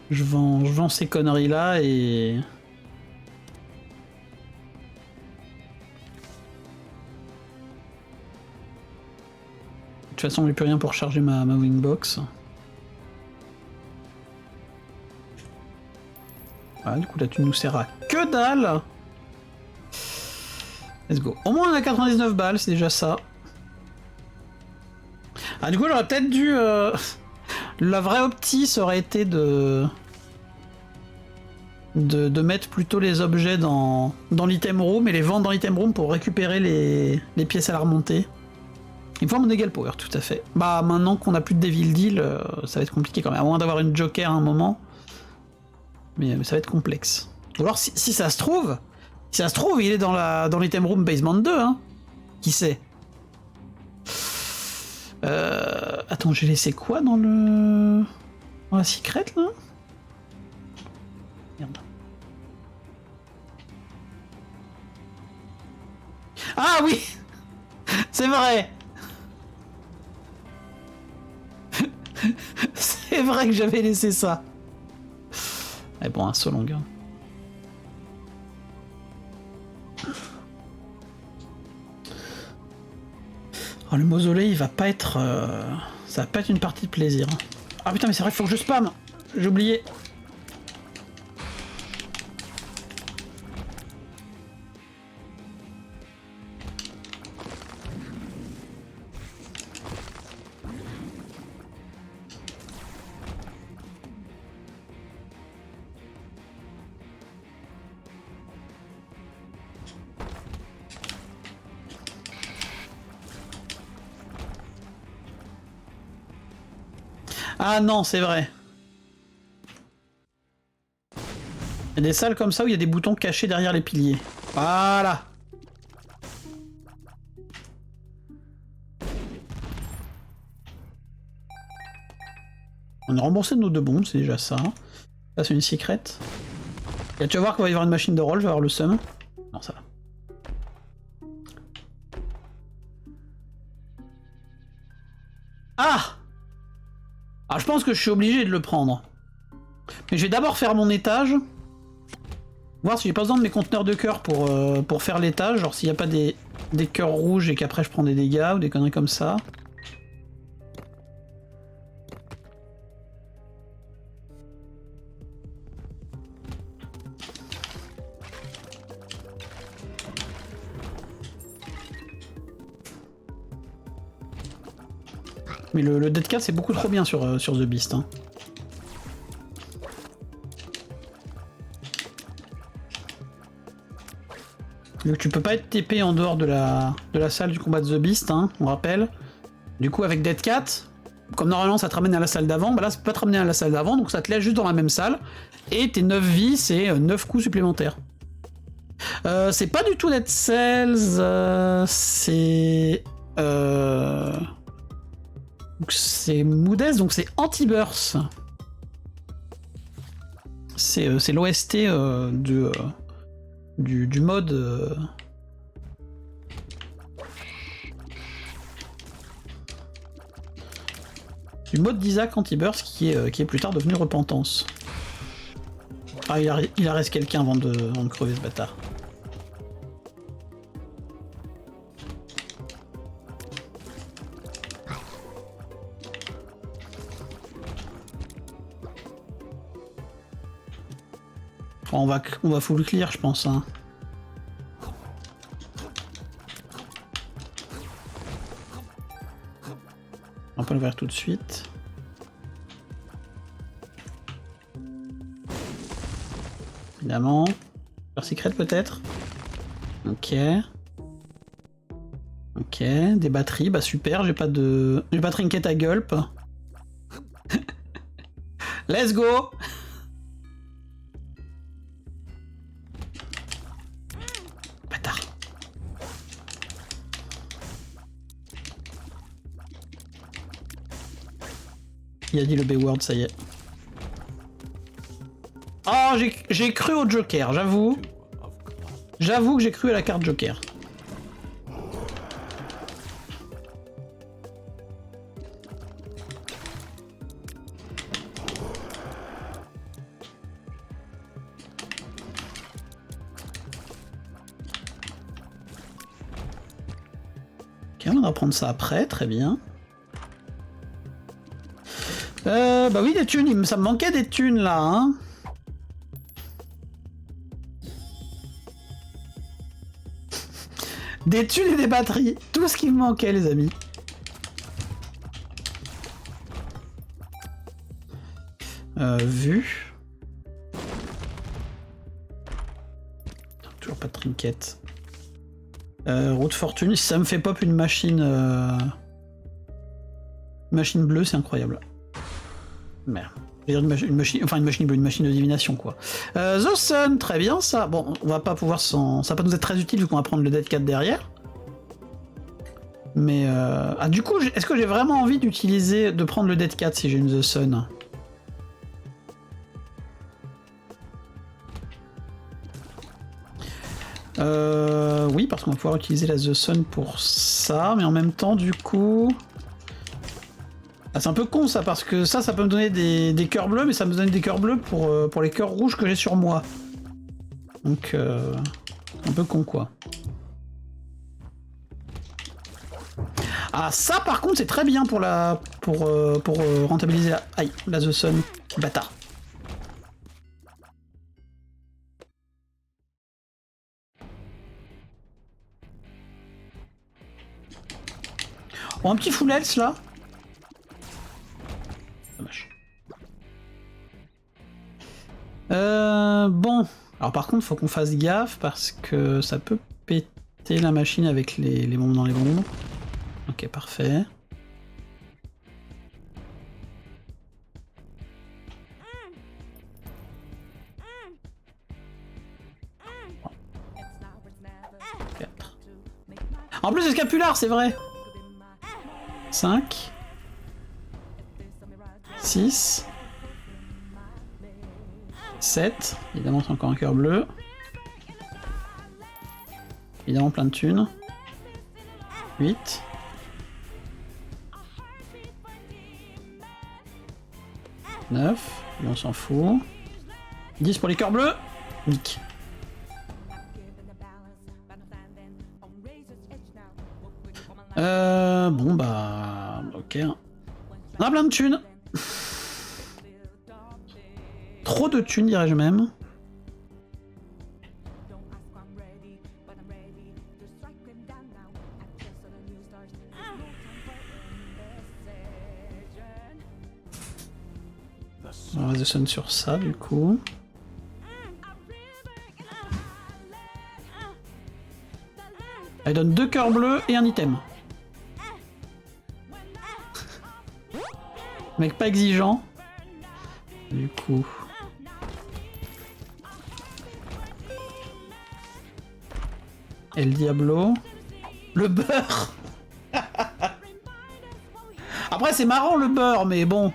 Je vends ces conneries-là et... De toute façon, j'ai plus rien pour charger ma wingbox. Voilà, du coup là tu nous sers à que dalle. Let's go. Au moins on a 99 balles, c'est déjà ça. Ah du coup j'aurais peut-être dû... La vraie opti ça aurait été de mettre plutôt les objets dans l'item room et les vendre dans l'item room pour récupérer les pièces à la remontée. Une fois mon égal power, tout à fait. Bah maintenant qu'on a plus de Devil Deal, ça va être compliqué quand même. À moins d'avoir une joker à un moment. Mais ça va être complexe. Ou alors si ça se trouve... Si ça se trouve, il est dans l'item room basement 2, hein. Qui sait? Attends, j'ai laissé quoi dans le... Dans la secret, là? Merde. Ah oui. C'est vrai. C'est vrai que j'avais laissé ça. Eh bon, un seul longueur. Oh, le mausolée, il va pas être... Ça va pas être une partie de plaisir. Ah putain, mais c'est vrai, faut que je spam. j'ai oublié. Ah non, c'est vrai. Il y a des salles comme ça où il y a des boutons cachés derrière les piliers. Voilà. On est remboursé de nos 2 bombes, c'est déjà ça. Ça, c'est une secrète. Et tu vas voir qu'il va y avoir une machine de roll, je vais avoir le seum. Non, ça va. Ah! Alors je pense que je suis obligé de le prendre. Mais je vais d'abord faire mon étage. Voir si j'ai pas besoin de mes conteneurs de cœur pour faire l'étage. Genre s'il n'y a pas des cœurs rouges et qu'après je prends des dégâts ou des conneries comme ça. Mais le Dead Cat c'est beaucoup trop bien sur The Beast. Hein. Donc tu peux pas être TP en dehors de la salle du combat de The Beast, hein, on rappelle. Du coup avec Dead Cat, comme normalement ça te ramène à la salle d'avant, bah là ça peut pas te ramener à la salle d'avant, donc ça te laisse juste dans la même salle. Et tes 9 vies c'est 9 coups supplémentaires. C'est pas du tout Dead Cells, c'est... C'est Moodest, donc c'est Anti-Burst. C'est l'OST du mode... Du mode d'Isaac Anti-Burst qui est plus tard devenu Repentance. Ah, il reste quelqu'un avant de crever ce bâtard. On va full clear, je pense. Hein. On peut le faire tout de suite. Évidemment. Leur secret peut-être. Ok. Ok. Des batteries, bah super. J'ai pas trinket à gulp. Let's go. Il a dit le B-word, ça y est. Oh, j'ai cru au Joker, j'avoue. J'avoue que j'ai cru à la carte Joker. Ok, on va prendre ça après, très bien. Bah oui, des thunes, ça me manquait des thunes là, hein. Des thunes et des batteries, tout ce qui me manquait les amis. Vu. Toujours pas de trinket. Route fortune, si ça me fait pop une machine... Machine bleue, c'est incroyable. Merde. Je veux dire une machine bleue, une machine de divination quoi. The Sun, très bien ça. Bon, on va pas pouvoir ça va pas nous être très utile vu qu'on va prendre le Dead Cat derrière. Mais ah du coup, est-ce que j'ai vraiment envie de prendre le Dead Cat si j'ai une The Sun? Oui, parce qu'on va pouvoir utiliser la The Sun pour ça, mais en même temps, du coup... Ah, c'est un peu con ça, parce que ça peut me donner des cœurs bleus, mais ça me donne des cœurs bleus pour les cœurs rouges que j'ai sur moi. Donc, un peu con quoi. Ah, ça par contre, c'est très bien pour rentabiliser la... Aïe, la The Sun. Bâtard. Oh, un petit full health là. Dommage. Bon. Alors par contre, faut qu'on fasse gaffe parce que ça peut péter la machine avec les bombes dans les bombes. Ok, parfait. En plus, c'est scapular, c'est vrai. 5. 6. 7. Évidemment, c'est encore un cœur bleu. Évidemment, plein de thunes. 8. 9. Et on s'en fout. 10 pour les cœurs bleus. Nick. Bon bah... Ok. On a plein de thunes. Trop de thunes, dirais-je même. On va The Sun sur ça, du coup. Elle donne 2 cœurs bleus et un item. Mec pas exigeant. Du coup... El Diablo. Le beurre. Après c'est marrant le beurre, mais bon.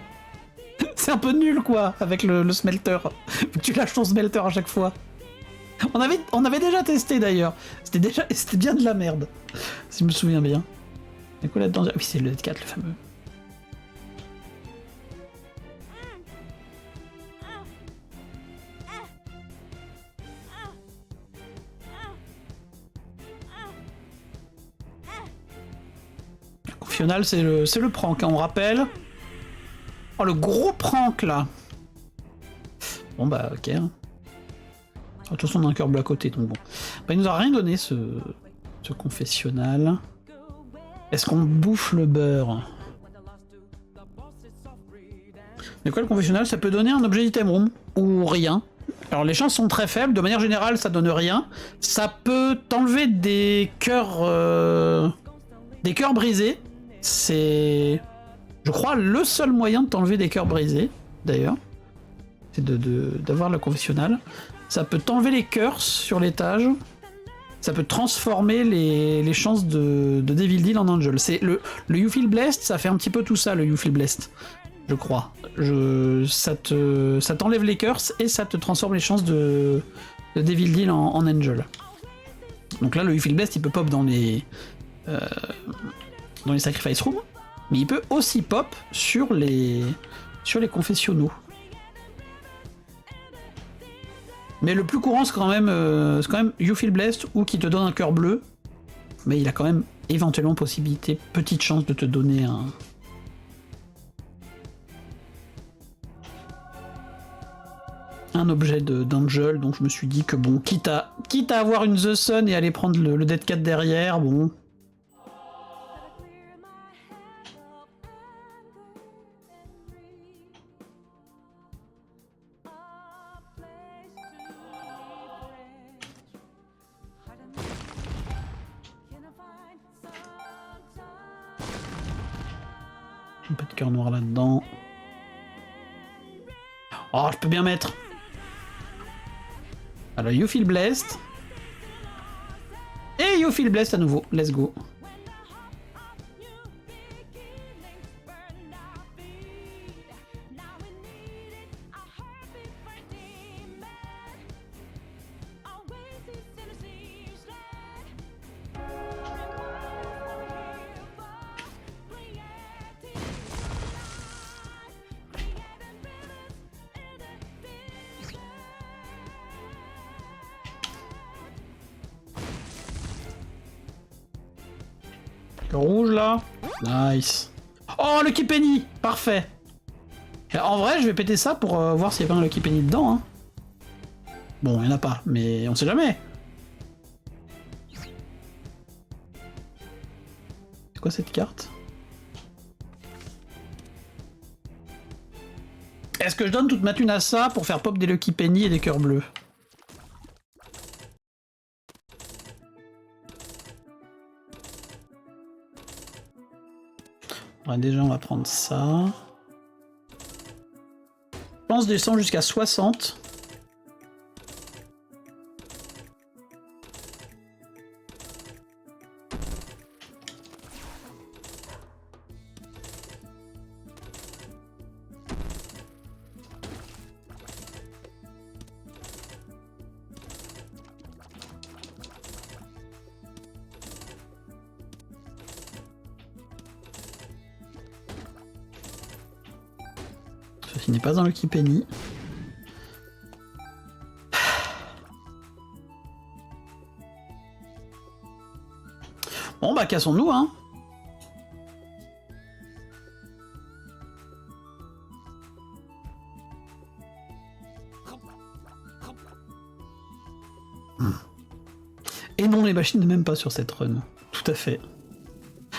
C'est un peu nul quoi, avec le smelter. Tu lâches ton smelter à chaque fois. On avait déjà testé d'ailleurs. C'était bien de la merde. Si je me souviens bien. Et quoi là-dedans? Oui, c'est le D4, le fameux. Final, c'est le prank, hein, on rappelle. Oh, le gros prank, là. Bon, bah, ok. De toute façon, on a un cœur bleu à côté, donc bon. Bah, il nous a rien donné, ce confessionnal. Est-ce qu'on bouffe le beurre? Mais quoi, le confessionnal, ça peut donner un objet item room, ou rien. Alors, les chances sont très faibles. De manière générale, ça donne rien. Ça peut t'enlever des cœurs... des cœurs brisés. C'est, je crois, le seul moyen de t'enlever des cœurs brisés, d'ailleurs. C'est d'avoir le confessionnal. Ça peut t'enlever les cœurs sur l'étage. Ça peut transformer les chances de Devil Deal en Angel. C'est le You Feel Blessed, ça fait un petit peu tout ça, le You Feel Blessed. Je crois. Ça t'enlève les cœurs et ça te transforme les chances de Devil Deal en Angel. Donc là, le You Feel Blessed, il peut pop dans les Sacrifice Rooms, mais il peut aussi pop sur les confessionnaux. Mais le plus courant, c'est quand même You Feel Blessed ou qui te donne un cœur bleu, mais il a quand même éventuellement possibilité, petite chance de te donner un objet d'Angel, donc je me suis dit que bon, quitte à avoir une The Sun et aller prendre le Dead Cat derrière, bon... Un peu de cœur noir là-dedans. Oh, je peux bien mettre. Alors, You Feel Blessed. Et You Feel Blessed à nouveau. Let's go. Le rouge là. Nice. Oh, Lucky Penny. Parfait. En vrai, je vais péter ça pour voir s'il y a pas un Lucky Penny dedans. Hein. Bon, il n'y en a pas, mais on sait jamais. C'est quoi cette carte? Est-ce que je donne toute ma thune à ça pour faire pop des Lucky Penny et des cœurs bleus? Ouais, déjà, on va prendre ça. Je pense descendre jusqu'à 60. Ceci n'est pas un Lucky Penny. Bon bah cassons-nous hein. Et non, les machines ne m'aiment pas sur cette run. Tout à fait.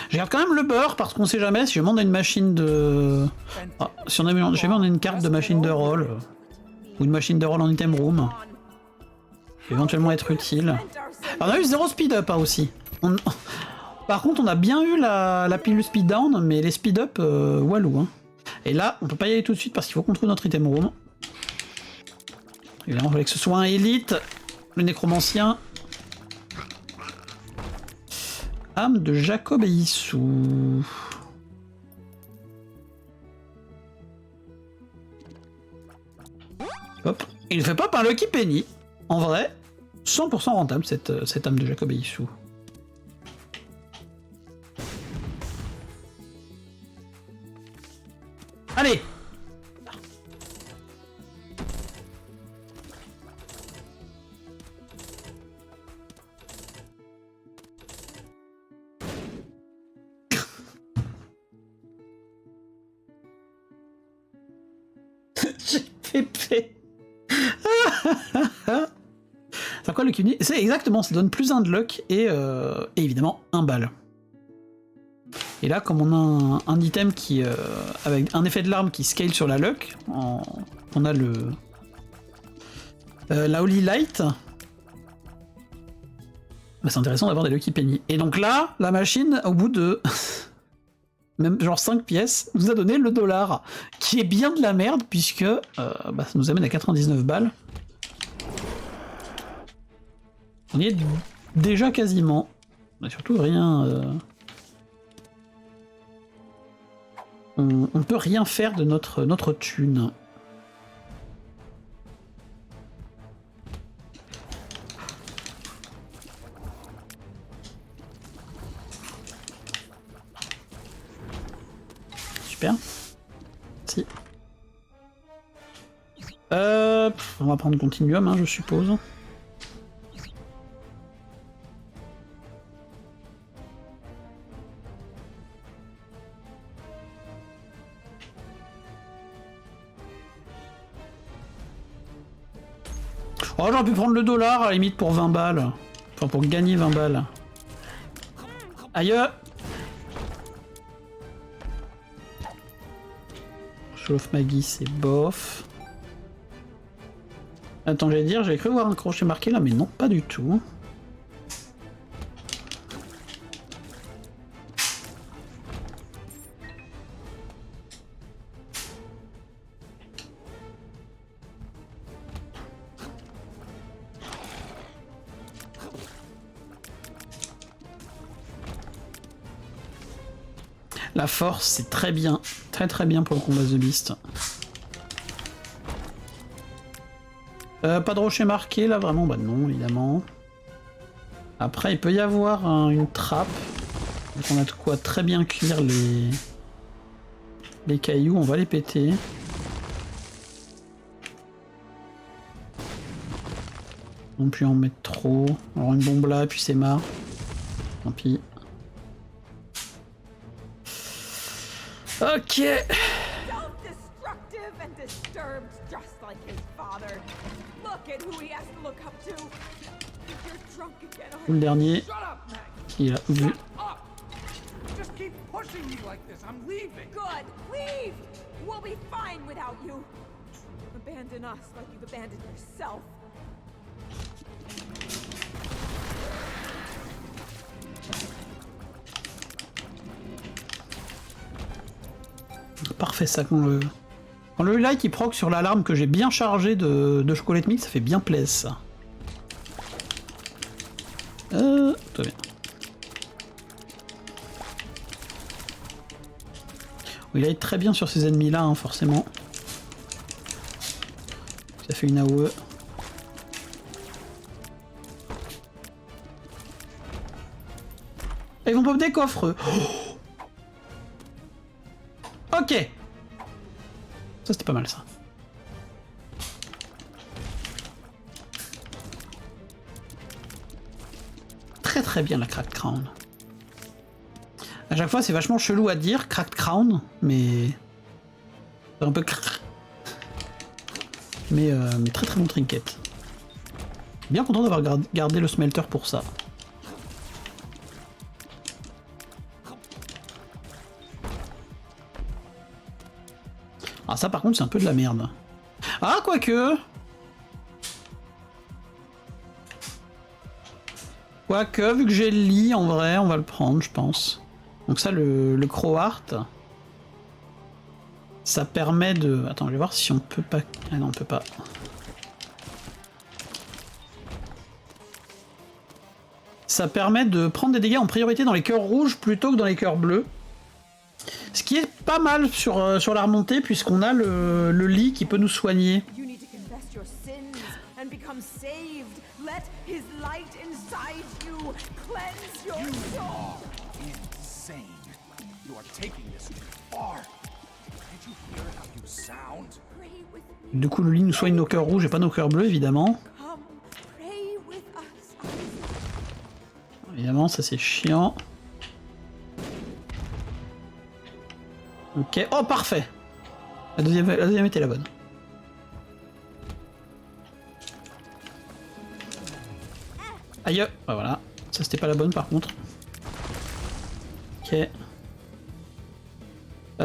Je garde quand même le beurre parce qu'on sait jamais si jamais on a une machine de... Ah, si on a, jamais on a une carte de machine de roll ou une machine de roll en item room. Éventuellement être utile. Alors, on a eu 0 speed up hein, aussi. Par contre on a bien eu la pilule speed down mais les speed up walou. Hein. Et là on peut pas y aller tout de suite parce qu'il faut qu'on trouve notre item room. Évidemment il fallait que ce soit un élite. Le nécromancien. Âme de Jacob et Issou. Hop. Il fait pop un Lucky Penny. En vrai, 100% rentable cette âme de Jacob et Issou. Allez. J'ai pépé. C'est quoi le Cuny? C'est exactement, ça donne plus 1 de luck et évidemment 1 balle. Et là, comme on a un item qui avec un effet de l'arme qui scale sur la luck, on a le la Holy Light. Bah, c'est intéressant d'avoir des Lucky Penny. Et donc là, la machine, au bout de même genre 5 pièces, nous a donné le dollar, qui est bien de la merde, puisque bah, ça nous amène à 99 balles. On y est déjà quasiment. On a surtout rien... On peut rien faire de notre thune. Super. Si. On va prendre Continuum, hein, je suppose. Oh, j'aurais pu prendre le dollar à la limite pour 20 balles. Enfin, pour gagner 20 balles. Aïe! Chauffe Maggie, c'est bof. Attends, j'avais cru voir un crochet marqué là, mais non, pas du tout. La force, c'est très bien. Très bien pour le combat The Beast. Pas de rocher marqué là, vraiment? Bah non, évidemment. Après, il peut y avoir une trappe. Donc on a de quoi très bien cuire les cailloux, on va les péter. Non plus en mettre trop. Alors une bombe là, puis c'est marre. Tant pis. Ok. Ou le dernier. Il a vu. abandon us like you've abandoned yourself. Parfait ça, quand le light il proc sur l'alarme que j'ai bien chargé de chocolat mix, ça fait bien plaisir ça. Tout bien. Il aide très bien sur ces ennemis là, hein, forcément. Ça fait une AOE. Ils vont pop des coffres eux. Ok. Ça c'était pas mal ça. Très très bien la Cracked Crown. À chaque fois c'est vachement chelou à dire, Cracked Crown, mais... c'est un peu... mais très très bon trinket. Bien content d'avoir gardé le smelter pour ça. Ah ça par contre c'est un peu de la merde. Ah quoique. Quoique vu que j'ai le lit en vrai on va le prendre je pense. Donc ça le Crowheart. Ça permet de... Attends je vais voir si on peut pas... Ah non on peut pas. Ça permet de prendre des dégâts en priorité dans les cœurs rouges plutôt que dans les cœurs bleus. Ce qui est pas mal sur la remontée puisqu'on a le lit qui peut nous soigner. Du coup le lit nous soigne nos cœurs rouges et pas nos cœurs bleus évidemment. Évidemment ça c'est chiant. Ok, oh parfait. La deuxième était la bonne. Aïe, bah voilà. Ça c'était pas la bonne par contre. Ok.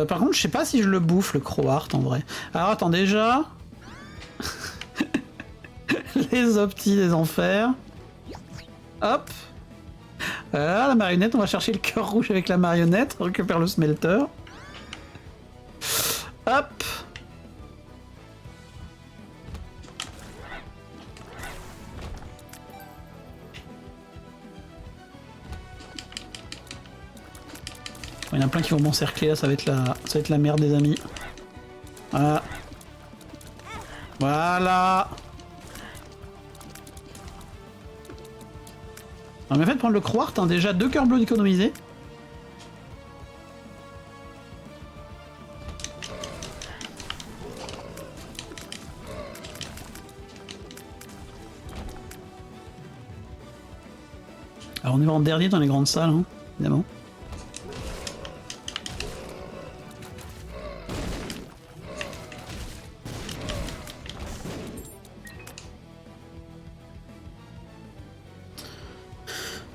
Par contre je sais pas si je le bouffe le Crowheart en vrai. Alors attends déjà. Les optis des enfers. Hop. Voilà la marionnette, on va chercher le cœur rouge avec la marionnette, on récupère le smelter. Hop. Il y en a plein qui vont m'encercler là, ça va être la merde des amis. Voilà. Voilà. On m'a fait de prendre le Crowheart, hein, déjà 2 cœurs bleus d'économiser. Alors on est en dernier dans les grandes salles, hein, évidemment.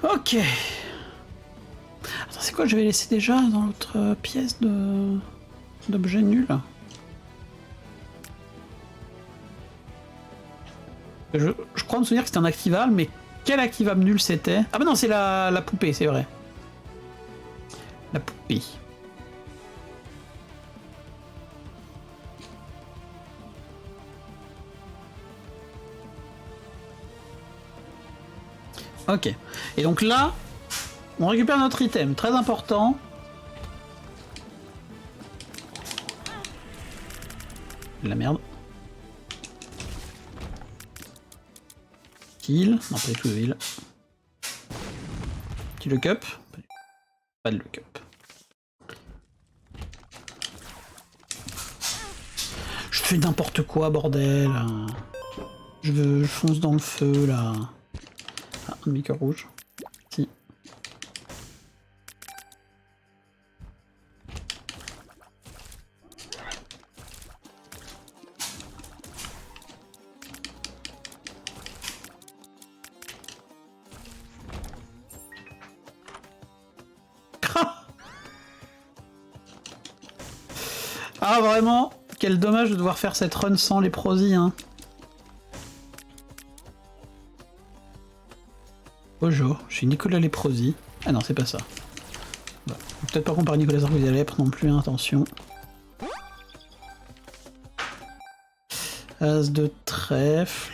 Ok. Attends, c'est quoi? Je vais laisser déjà dans l'autre pièce d'objet nul. Je crois me souvenir que c'était un activable, mais quel activable nul c'était? Ah bah non, c'est la poupée, c'est vrai. La poupée. Ok. Et donc là, on récupère notre item, très important. De la merde. Kill. Non, pas du tout de heal. Kill le cup. Pas de le cup. Je fais n'importe quoi, bordel. Je fonce dans le feu, là. Ah, un demi-cœur rouge. Si. Ah, vraiment? Quel dommage de devoir faire cette run sans les prosis, hein. Bonjour, je suis Nicolas Léprosi. Ah non, c'est pas ça. Bon, peut-être pas comparer Nicolas Sarkozy à lèpre non plus, hein, attention. As de trèfle.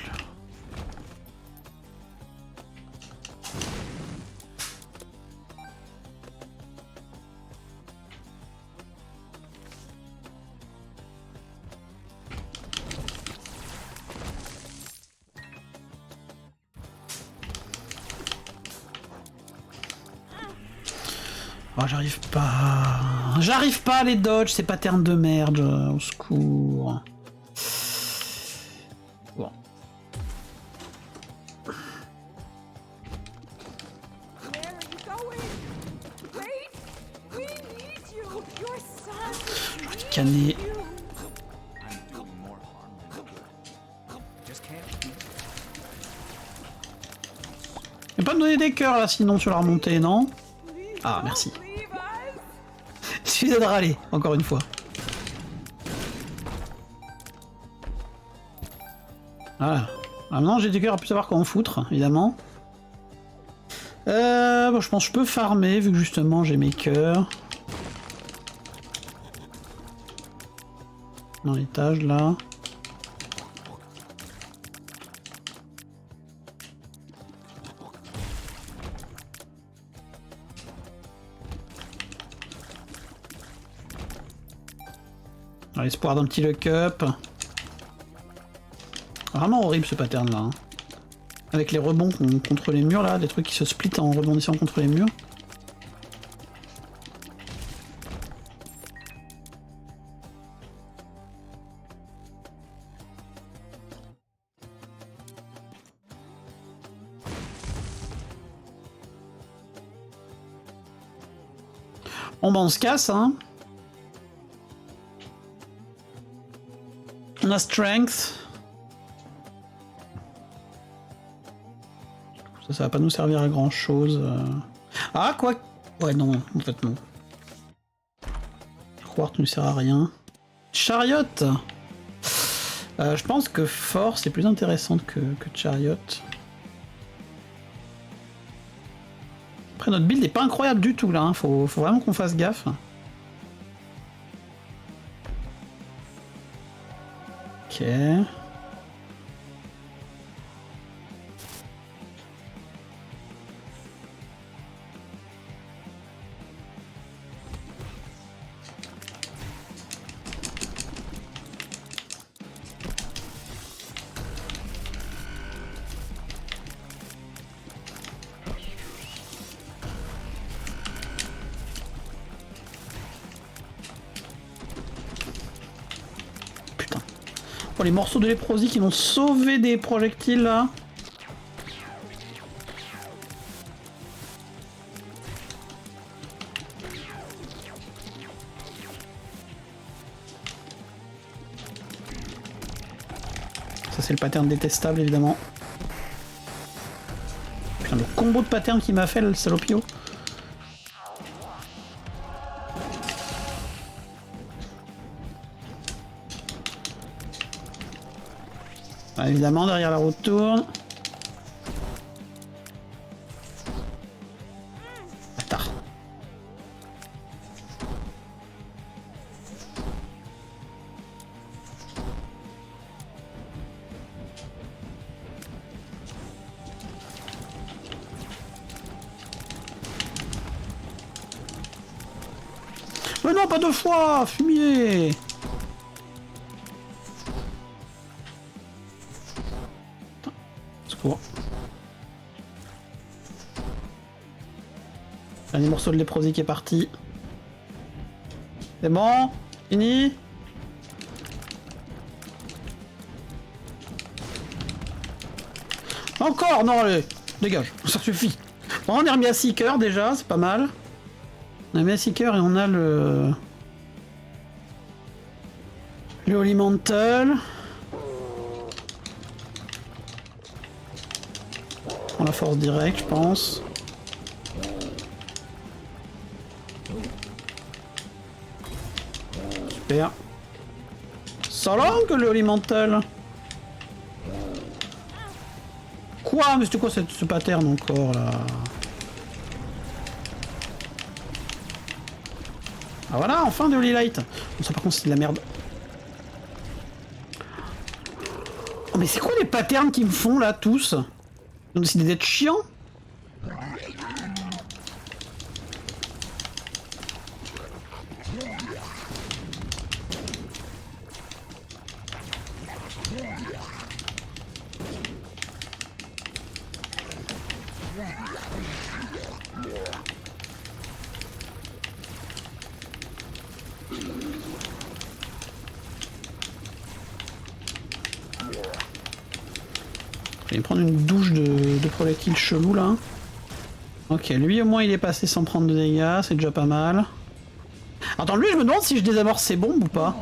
Oh, j'arrive pas. J'arrive pas à les dodge, ces patterns de merde. Au secours. Bon. Where are you going? Wait! We need you! Your son needs Canner. you! I'm doing more harm than good. Just can't. Tu peux pas me donner des cœurs là sinon sur la remontée, non? Please Ah, don't merci. leave us. Il suffit de râler, encore une fois. Voilà. Ah, maintenant j'ai des cœurs à plus savoir comment foutre, évidemment. Bon, je pense que je peux farmer vu que justement j'ai mes cœurs. Dans l'étage là. Dans l'espoir d'un petit lock-up. Vraiment horrible ce pattern là. Hein. Avec les rebonds contre les murs là, des trucs qui se splitent en rebondissant contre les murs. Bon bah on se casse hein. On a strength. Ça va pas nous servir à grand chose. Ah quoi. Ouais non, en fait non. Croire nous sert à rien. Chariot. Je pense que force est plus intéressante que chariot. Après notre build est pas incroyable du tout là, hein. Faut vraiment qu'on fasse gaffe. Ok. Oh, les morceaux de léprosie qui m'ont sauvé des projectiles là. Ça c'est le pattern détestable évidemment. Putain, le combo de pattern qu'il m'a fait le salopio. Ah, évidemment, derrière la roue tourne. Bâtard. Mais non, pas deux fois, fumier. Secours. Dernier morceau de léprosie qui est parti. C'est bon? Fini? Encore? Non, allez, dégage, ça suffit. Bon, on est remis à 6 cœurs déjà, c'est pas mal. On a mis à 6 cœurs et on a le Holy Mantle. On la force directe, je pense. Super. So long, le Elemental. Quoi? Mais c'était quoi ce pattern encore là? Ah voilà, enfin de Holy Light. Bon, ça par contre c'est de la merde. Oh, mais c'est quoi les patterns qu'ils me font là tous? Ils ont décidé d'être chiants? Je vais me prendre une douche de projectiles chelou là. Ok, lui au moins il est passé sans prendre de dégâts, c'est déjà pas mal. Attends, lui je me demande si je désamorce ses bombes ou pas.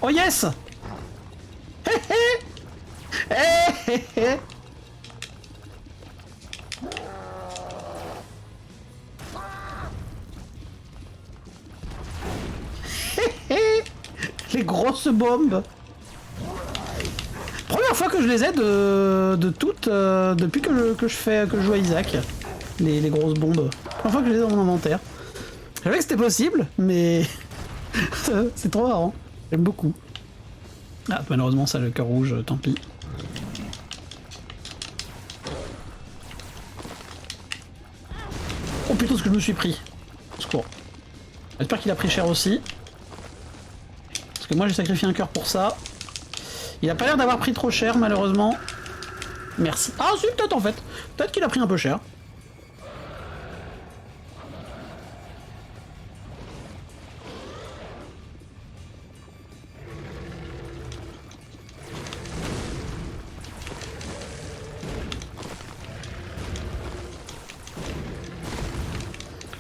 Oh yes! Hé hé! Hé hé hé! Les grosses bombes. Première fois que je les ai de toutes depuis que je joue à Isaac. Les grosses bombes. Première fois que je les ai dans mon inventaire. Je savais que c'était possible, mais c'est trop marrant. J'aime beaucoup. Ah malheureusement ça a le cœur rouge, tant pis. Oh putain ce que je me suis pris. Au secours. J'espère qu'il a pris cher aussi. Parce que moi j'ai sacrifié un cœur pour ça. Il a pas l'air d'avoir pris trop cher malheureusement. Merci. Ah si peut-être en fait. Peut-être qu'il a pris un peu cher.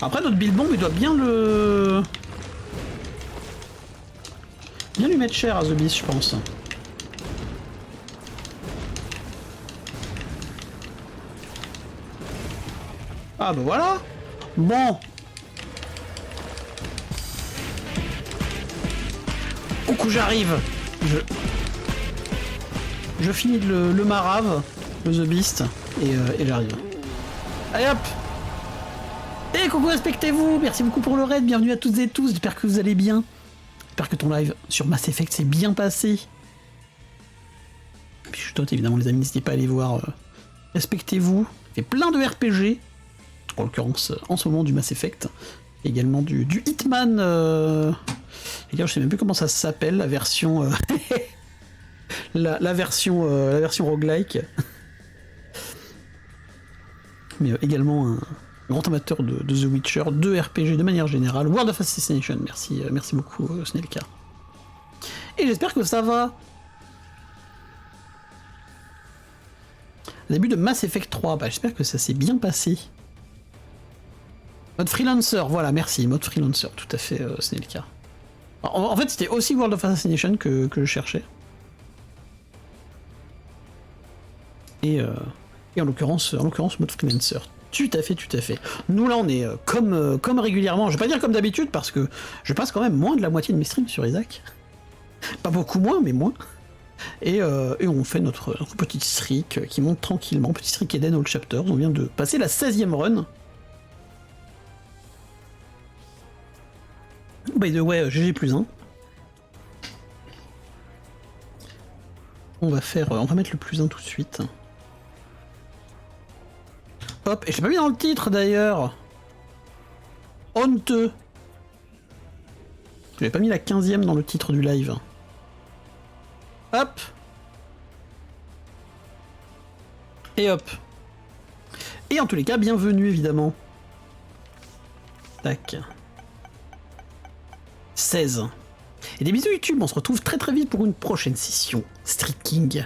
Après notre build bomb il doit bien le... bien lui mettre cher à The Beast je pense. Ah bah voilà. Bon. Au coup j'arrive. Je finis le marave, le The Beast, et j'arrive. Allez hop. Et coucou, respectez-vous. Merci beaucoup pour le raid, bienvenue à toutes et tous, j'espère que vous allez bien. J'espère que ton live sur Mass Effect s'est bien passé. Et puis je doute évidemment les amis, n'hésitez pas à aller voir Respectez-vous, il fait plein de RPG. En l'occurrence, en ce moment du Mass Effect, et également du Hitman. Les gars, je sais même plus comment ça s'appelle, la version, la version roguelike. Mais également un grand amateur de The Witcher, de RPG de manière générale, World of Assassination. Merci, merci beaucoup, Snelka. Et j'espère que ça va. Début de Mass Effect 3, bah, j'espère que ça s'est bien passé. Mode freelancer, voilà, merci, mode freelancer, tout à fait, Snelka. En fait, c'était aussi World of Assassination que je cherchais. Et en l'occurrence, mode freelancer. Tout à fait, tout à fait. Nous, là, on est comme régulièrement, je vais pas dire comme d'habitude, parce que je passe quand même moins de la moitié de mes streams sur Isaac. Pas beaucoup moins, mais moins. Et on fait notre petite streak qui monte tranquillement, petit streak Eden All Chapters. On vient de passer la 16e run. By the way, GG+1. On va mettre le +1 tout de suite. Hop, et je l'ai pas mis dans le titre d'ailleurs. Honteux. Je n'avais pas mis la 15e dans le titre du live. Hop. Et hop. Et en tous les cas, bienvenue évidemment. Tac. 16. Et des bisous YouTube, on se retrouve très très vite pour une prochaine session Streaking.